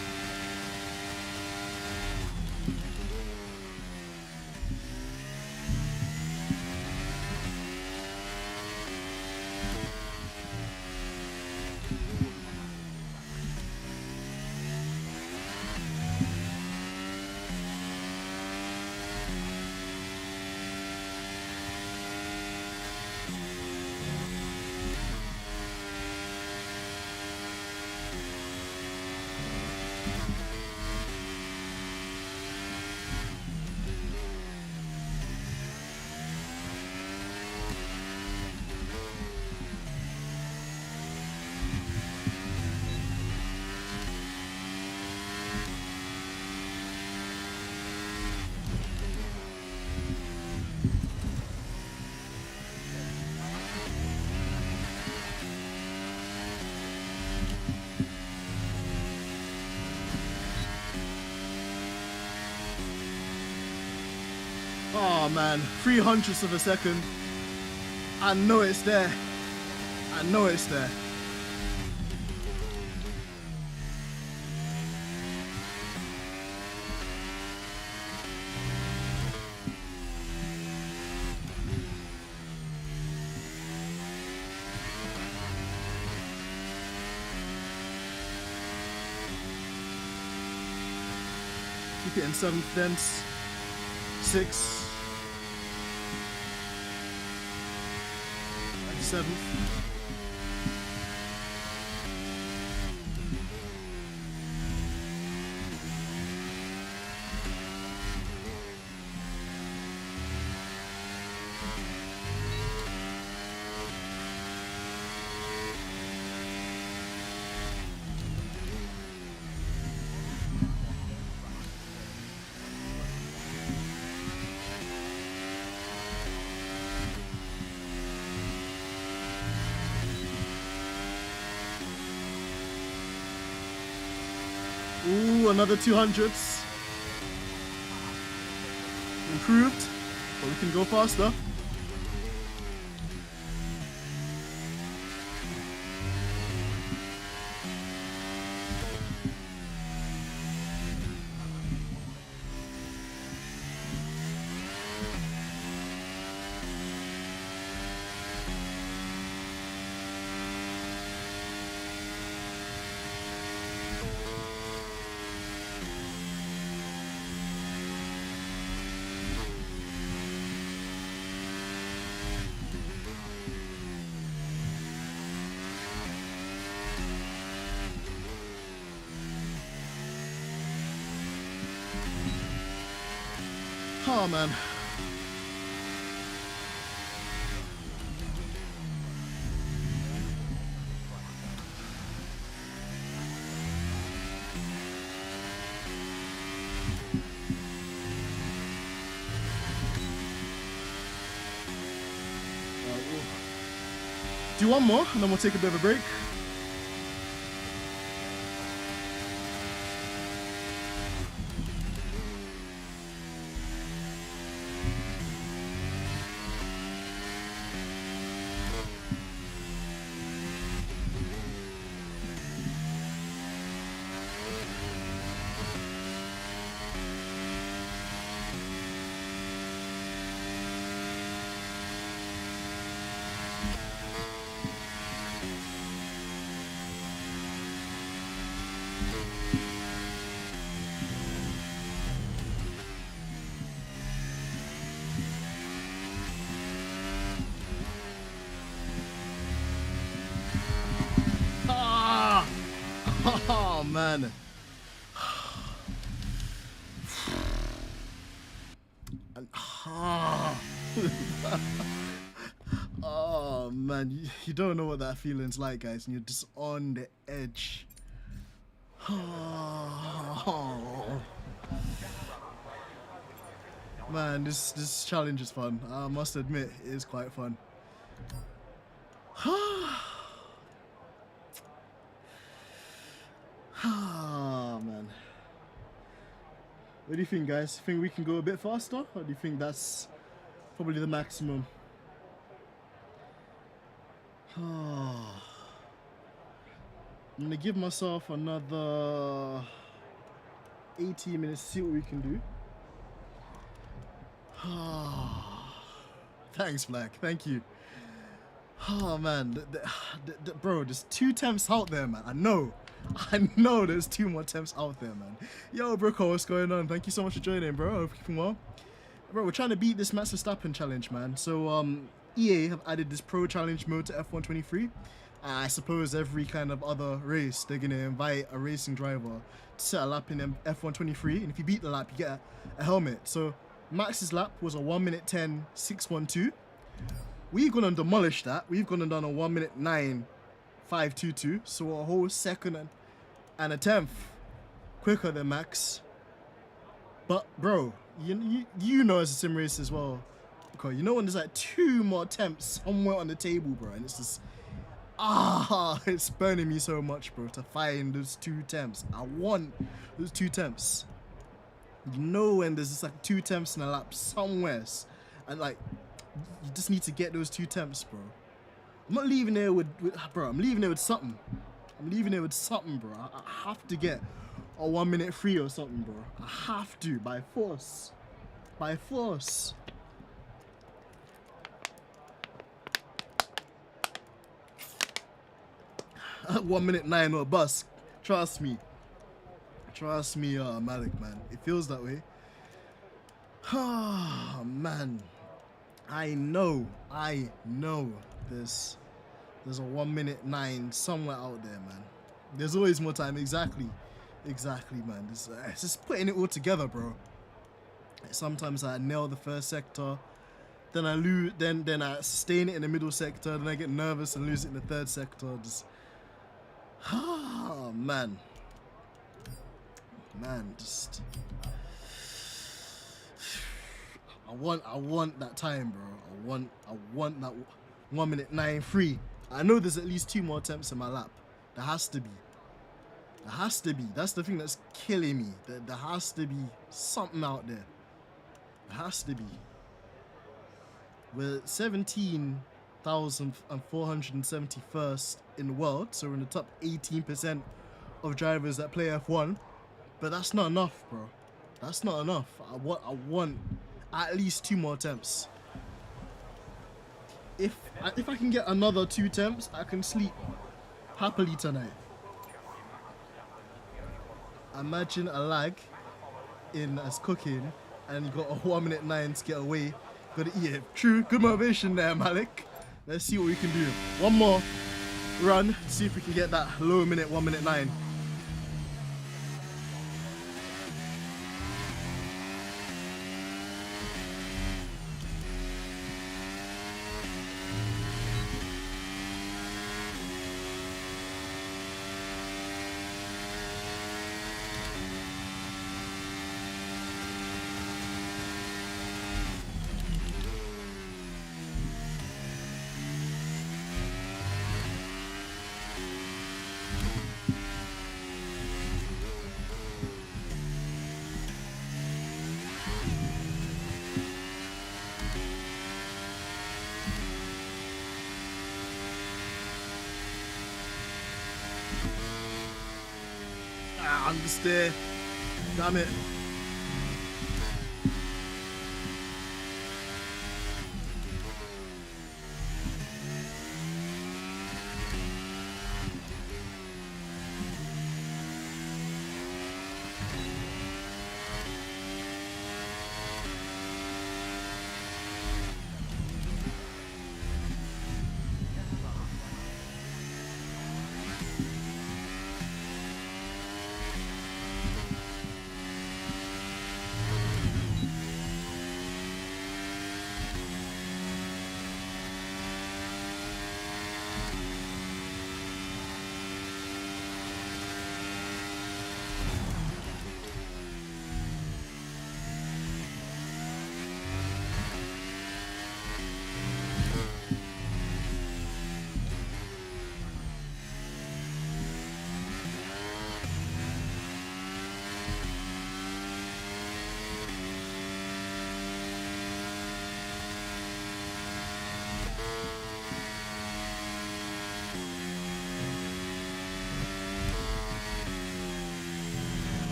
Oh man, 300ths of a second. I know it's there. I know it's there. Keep it in 7th thence. 6. 7th. Ooh, another 200ths. Improved, but we can go faster. Oh man. We'll do one more and then we'll take a bit of a break. Oh man. Oh man, you don't know what that feeling's like, guys, and you're just on the edge. Man, this challenge is fun. I must admit, it is quite fun. Oh man. What do you think, guys? Think we can go a bit faster, or do you think that's probably the maximum? I'm gonna give myself another 18 minutes to see what we can do. Thanks, Black. Thank you. Oh man, bro, there's 2 temps out there, man. I know there's 2 more temps out there, man. Yo, Brooko, what's going on? Thank you so much for joining, bro. Hope you're keeping well. Bro, we're trying to beat this Max Verstappen challenge, man. So, EA have added this pro challenge mode to F1 23. I suppose every kind of other race, they're gonna invite a racing driver to set a lap in F1 23, and if you beat the lap, you get a helmet. So, Max's lap was a 1:10.612. We've gone and demolished that. We've gone and done a 1:09.522. So a whole second and a tenth quicker than Max. But bro, you know as a sim race as well. Okay, you know when there's like 2 more attempts somewhere on the table, bro, and it's just it's burning me so much, bro, to find those 2 attempts. I want those 2 attempts. You know when there's just like 2 temps in a lap somewhere, and like you just need to get those 2 temps, bro. I'm not leaving there with bro. I'm leaving there with something. I'm leaving there with something, bro. I have to get a 1 minute free or something, bro. I have to by force. By force. At 1 minute 9 or bus. Trust me. Trust me, Malik, man. It feels that way. Oh, man. I know there's a 1 minute 9 somewhere out there, man. There's always more time. Exactly, man. It's just putting it all together, bro. Sometimes I nail the first sector, then I lose, then I sustain it in the middle sector, then I get nervous and lose it in the third sector. Just, man, just. I want that time, bro. I want that 1 minute 9 free. I know there's at least 2 more attempts in my lap. There has to be. There has to be. That's the thing that's killing me. There has to be something out there. There has to be. We're 17,471st in the world, so we're in the top 18% of drivers that play F1. But that's not enough, bro. That's not enough. I want at least 2 more attempts. If I can get another 2 attempts, I can sleep happily tonight. Imagine a lag in as cooking, and you got a 1 minute 9 to get away. Gotta eat it. True, good motivation there, Malik. Let's see what we can do. One more run, see if we can get that low minute 1 minute 9. Understand. Damn it.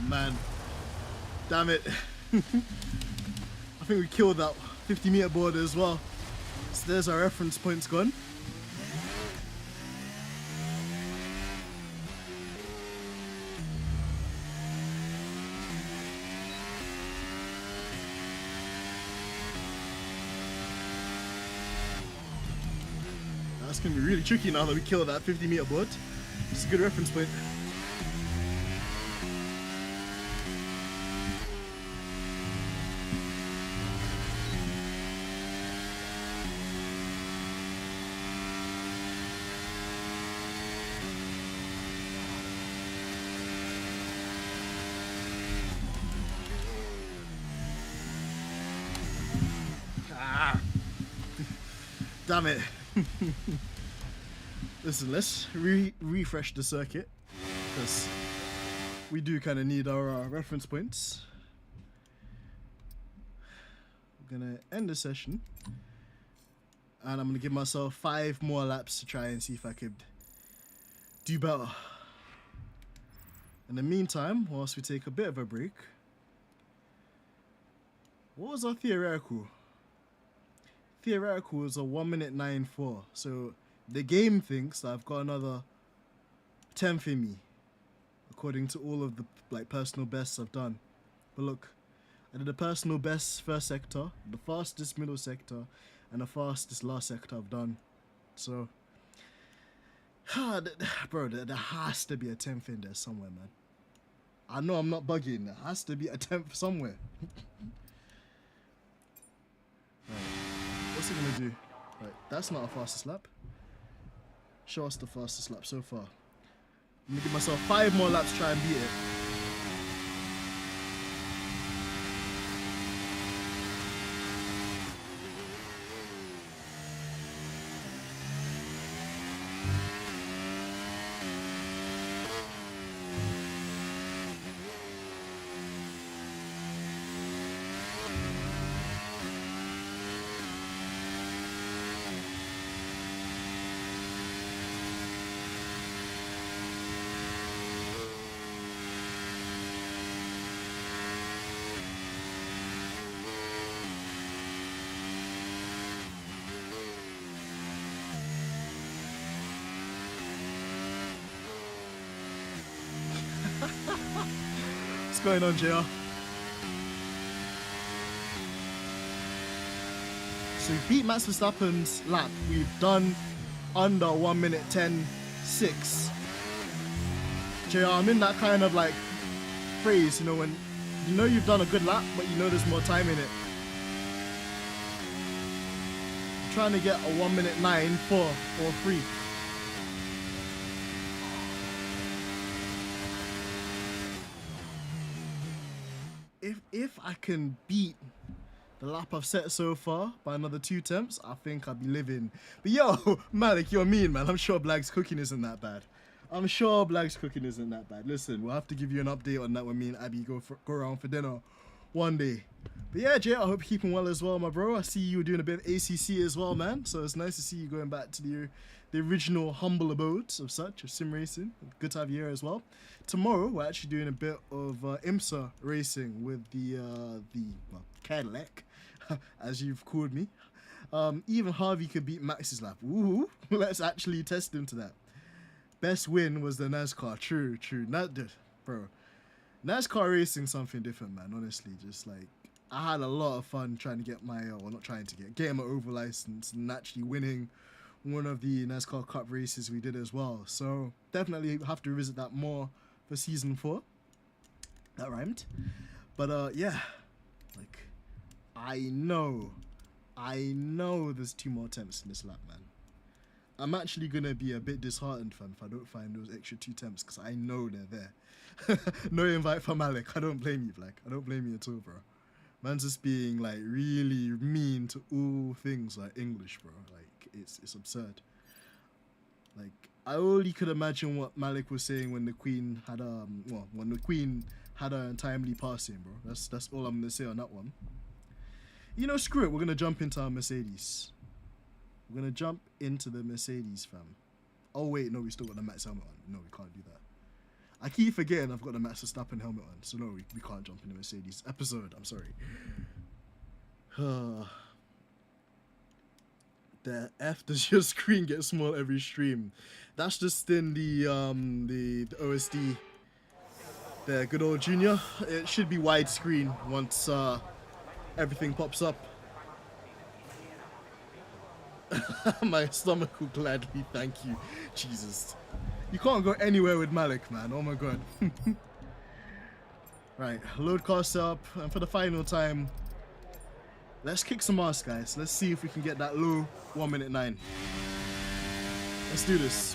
Man, damn it. I think we killed that 50-meter board as well. So there's our reference points gone. That's gonna be really tricky now that we killed that 50-meter board. It's a good reference point. Damn it. Listen, let's refresh the circuit, because we do kind of need our reference points. We're gonna end the session, and I'm gonna give myself 5 more laps to try and see if I could do better. In the meantime, whilst we take a bit of a break, what was our theoretical? Theoretical was a 1:09.4. So the game thinks that I've got another 10th in me, according to all of the personal bests I've done. But look, I did the personal best first sector, the fastest middle sector, and the fastest last sector I've done. So, bro, there has to be a 10th in there somewhere, man. I know I'm not bugging. There has to be a 10th somewhere. Right. What's it gonna do? Right, that's not a fastest lap. Show us the fastest lap so far. I'm gonna give myself 5 more laps to try and beat it. What's going on, JR? So we beat Max Verstappen's lap. We've done under 1:10.6. JR, I'm in that kind of like phrase, you know, when you know you've done a good lap, but you know there's more time in it. I'm trying to get a 1:09.4 or 3. If I can beat the lap I've set so far by another 2 attempts, I think I'll be living. But yo, Malik, you're mean, man. I'm sure Blag's cooking isn't that bad. Listen, we'll have to give you an update on that when me and Abby go around for dinner one day. But yeah, Jay, I hope you're keeping well as well, my bro. I see you were doing a bit of ACC as well, man. So it's nice to see you going back to the original humble abodes of sim racing. Good to have you here as well. Tomorrow, we're actually doing a bit of IMSA racing with the Cadillac, as you've called me. Even Harvey could beat Max's lap. Ooh, let's actually test him to that. Best win was the NASCAR. True. Bro, NASCAR racing something different, man. Honestly, just like I had a lot of fun trying to get my, getting my oval license and actually winning one of the NASCAR Cup races we did as well. So definitely have to revisit that more for season 4. That rhymed. But yeah, like I know there's 2 more attempts in this lap, man. I'm actually gonna be a bit disheartened, fam, if I don't find those extra 2 attempts, because I know they're there. No invite for Malik. I don't blame you, Black. I don't blame you at all, bro. Man's just being like really mean to all things like English, bro. Like it's absurd. Like I only could imagine what Malik was saying when the Queen had when the Queen had her untimely passing, bro. That's all I'm gonna say on that one. You know, screw it. We're gonna jump into our Mercedes. We're gonna jump into the Mercedes, fam. Oh wait, no, we still got the Max helmet on. No, we can't do that. I keep forgetting I've got the Max Verstappen helmet on, so no, we can't jump in the Mercedes episode. I'm sorry. The F does your screen get small every stream? That's just in the OSD. The good old Junior. It should be widescreen once everything pops up. My stomach will gladly thank you. Jesus. You can't go anywhere with Malik, man. Oh my god. Right, load cast up, and for the final time, let's kick some ass, guys. Let's see if we can get that low 1:09. Let's do this.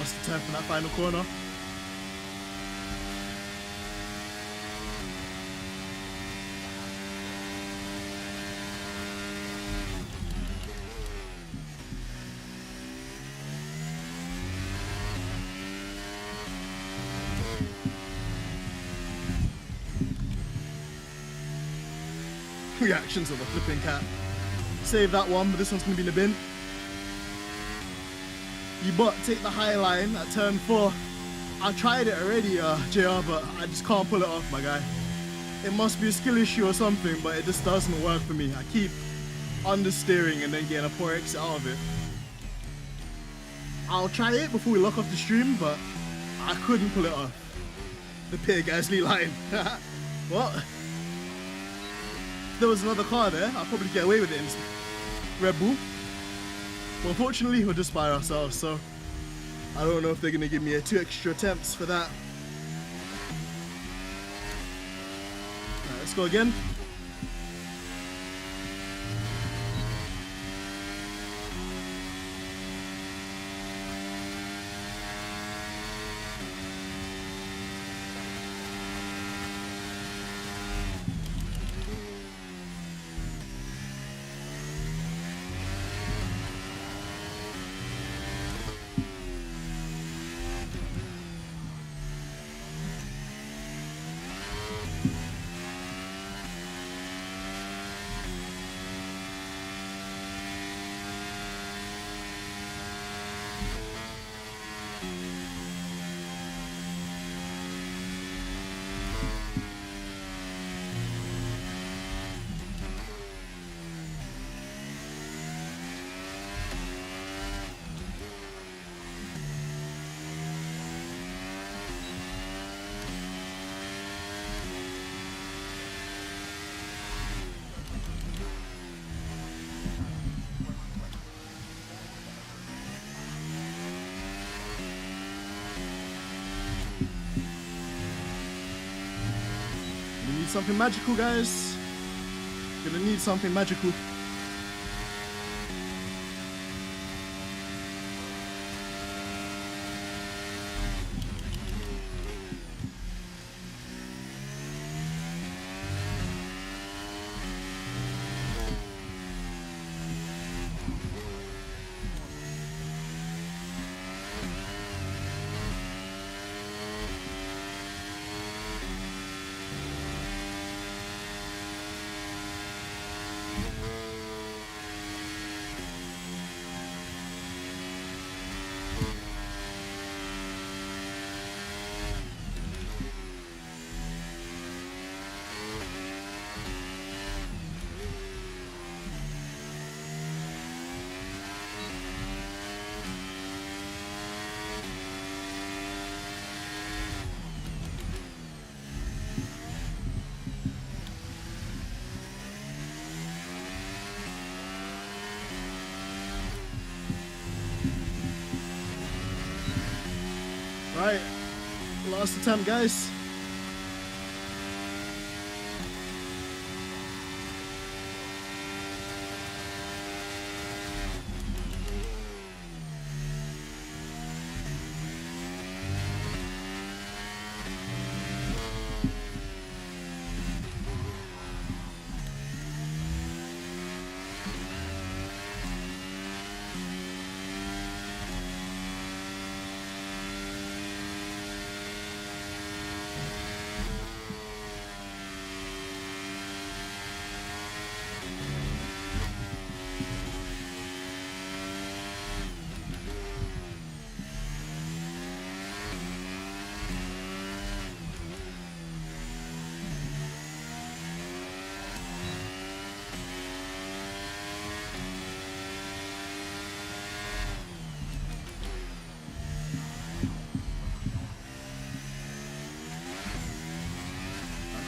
lost the 10th in that final corner. Reactions of the flipping cat. Save that one, but this one's gonna be in the bin. You but take the high line at turn 4. I tried it already, JR, but I just can't pull it off, my guy. It must be a skill issue or something, but it just doesn't work for me. I keep understeering and then getting a poor exit out of it. I'll try it before we lock off the stream, but I couldn't pull it off. The Pierre Gasly line. What? If there was another car there, I'd probably get away with it in Red Bull. But unfortunately, we're just by ourselves, so I don't know if they're gonna give me 2 extra attempts for that. Alright, let's go again. Something magical, guys. Gonna need something magical. Right, last attempt, guys.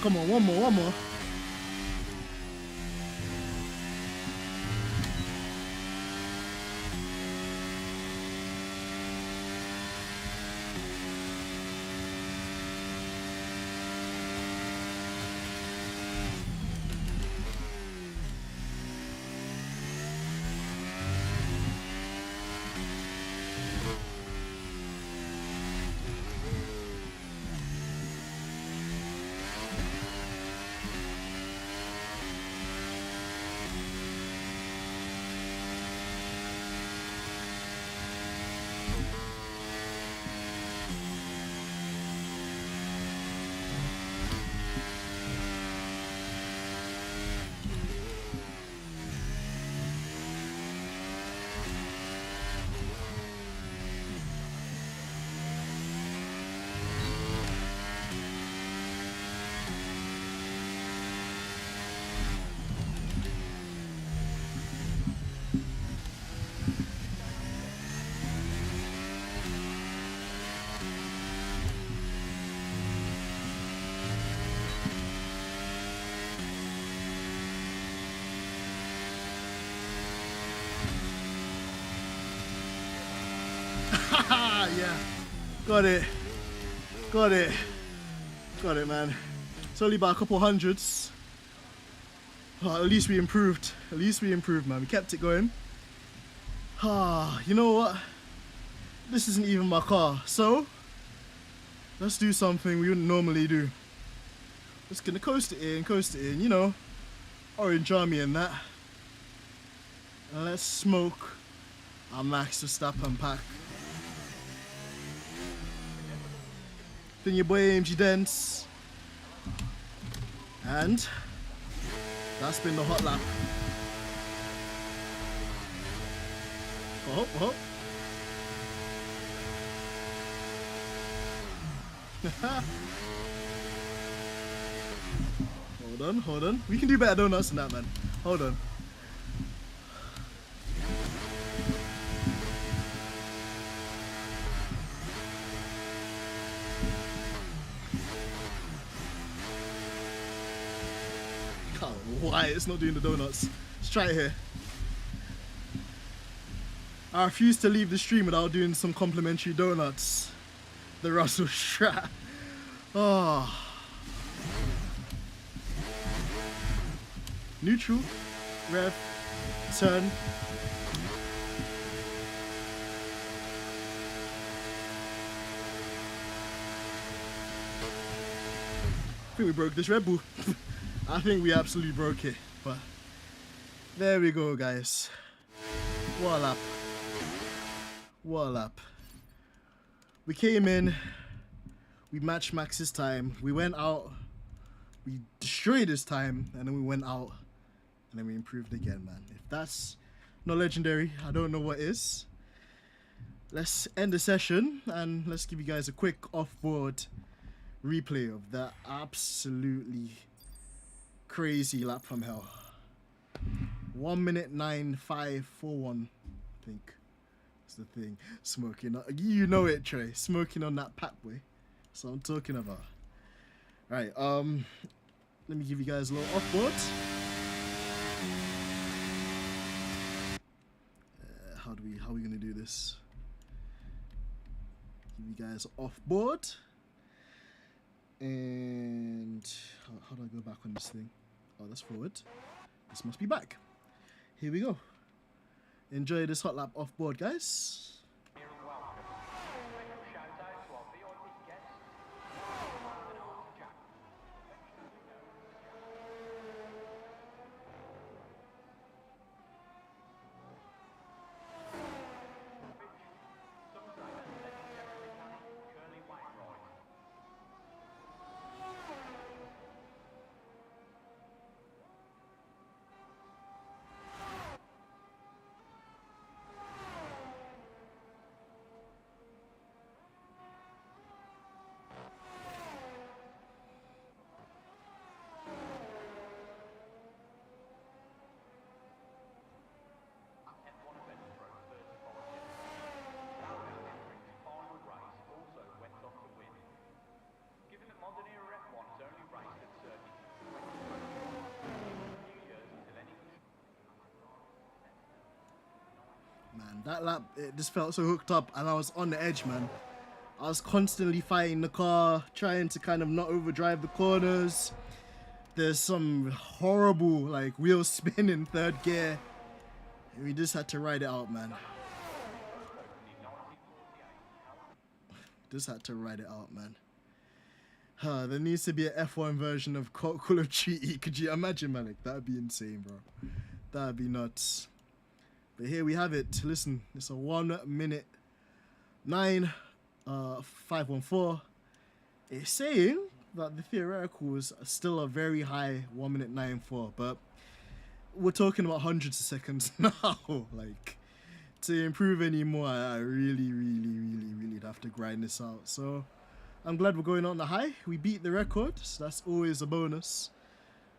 Come on, one more, one more. Yeah. Got it. Got it. Got it, man. It's only about a couple hundreds. Oh, at least we improved. At least we improved, man. We kept it going. You know what? This isn't even my car, so let's do something we wouldn't normally do. Just gonna coast it in, you know, Orange Army and that. And let's smoke our Max Verstappen pack. Then your boy AMG Dents. And that's been the hot lap. Oh, oh. Hold on. We can do better donuts than that, man. Hold on. Oh, why it's not doing the donuts? Let's try it here. I refuse to leave the stream without doing some complimentary donuts. The Russell Strat. Oh. Neutral, rev, turn. I think we broke this Red Bull. I think we absolutely broke it. But there we go, guys. What a lap. What a lap. We came in, we matched Max's time, we went out, we destroyed his time, and then we went out, and then we improved again, man. If that's not legendary, I don't know what is. Let's end the session, and let's give you guys a quick off-board replay of that absolutely crazy lap from hell. 1 minute 9.541, I think. The thing, smoking, you know it, Trey, smoking on that pack, boy. That's what I'm talking about. Right, let me give you guys a little off board. How are we gonna do this? Give you guys off board, and how do I go back on this thing? Oh, that's forward. This must be back. Here we go. Enjoy this hot lap off board, guys. Man, that lap, it just felt so hooked up, and I was on the edge, man. I was constantly fighting the car, trying to kind of not overdrive the corners. There's some horrible, like, wheel spin in third gear. We just had to ride it out, man. Just had to ride it out, man. There needs to be an F1 version of Call of Duty. Could you imagine, Malik? That'd be insane, bro. That'd be nuts. But here we have it. Listen, it's a 1 minute 9.514. It's saying that the theoretical is still a very high 1 minute 9.4, but we're talking about hundreds of seconds now. Like, to improve anymore, I really have to grind this out. So I'm glad we're going on the high. We beat the record, so that's always a bonus.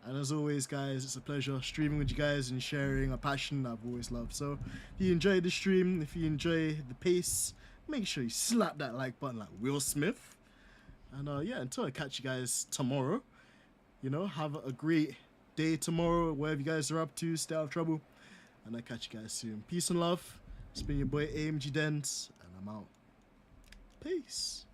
And as always, guys, it's a pleasure streaming with you guys and sharing a passion I've always loved. So if you enjoyed the stream, if you enjoy the pace, make sure you slap that like button like Will Smith. And yeah, until I catch you guys tomorrow, you know, have a great day tomorrow, wherever you guys are up to, stay out of trouble. And I'll catch you guys soon. Peace and love. It's been your boy AMG Dents, and I'm out. Peace.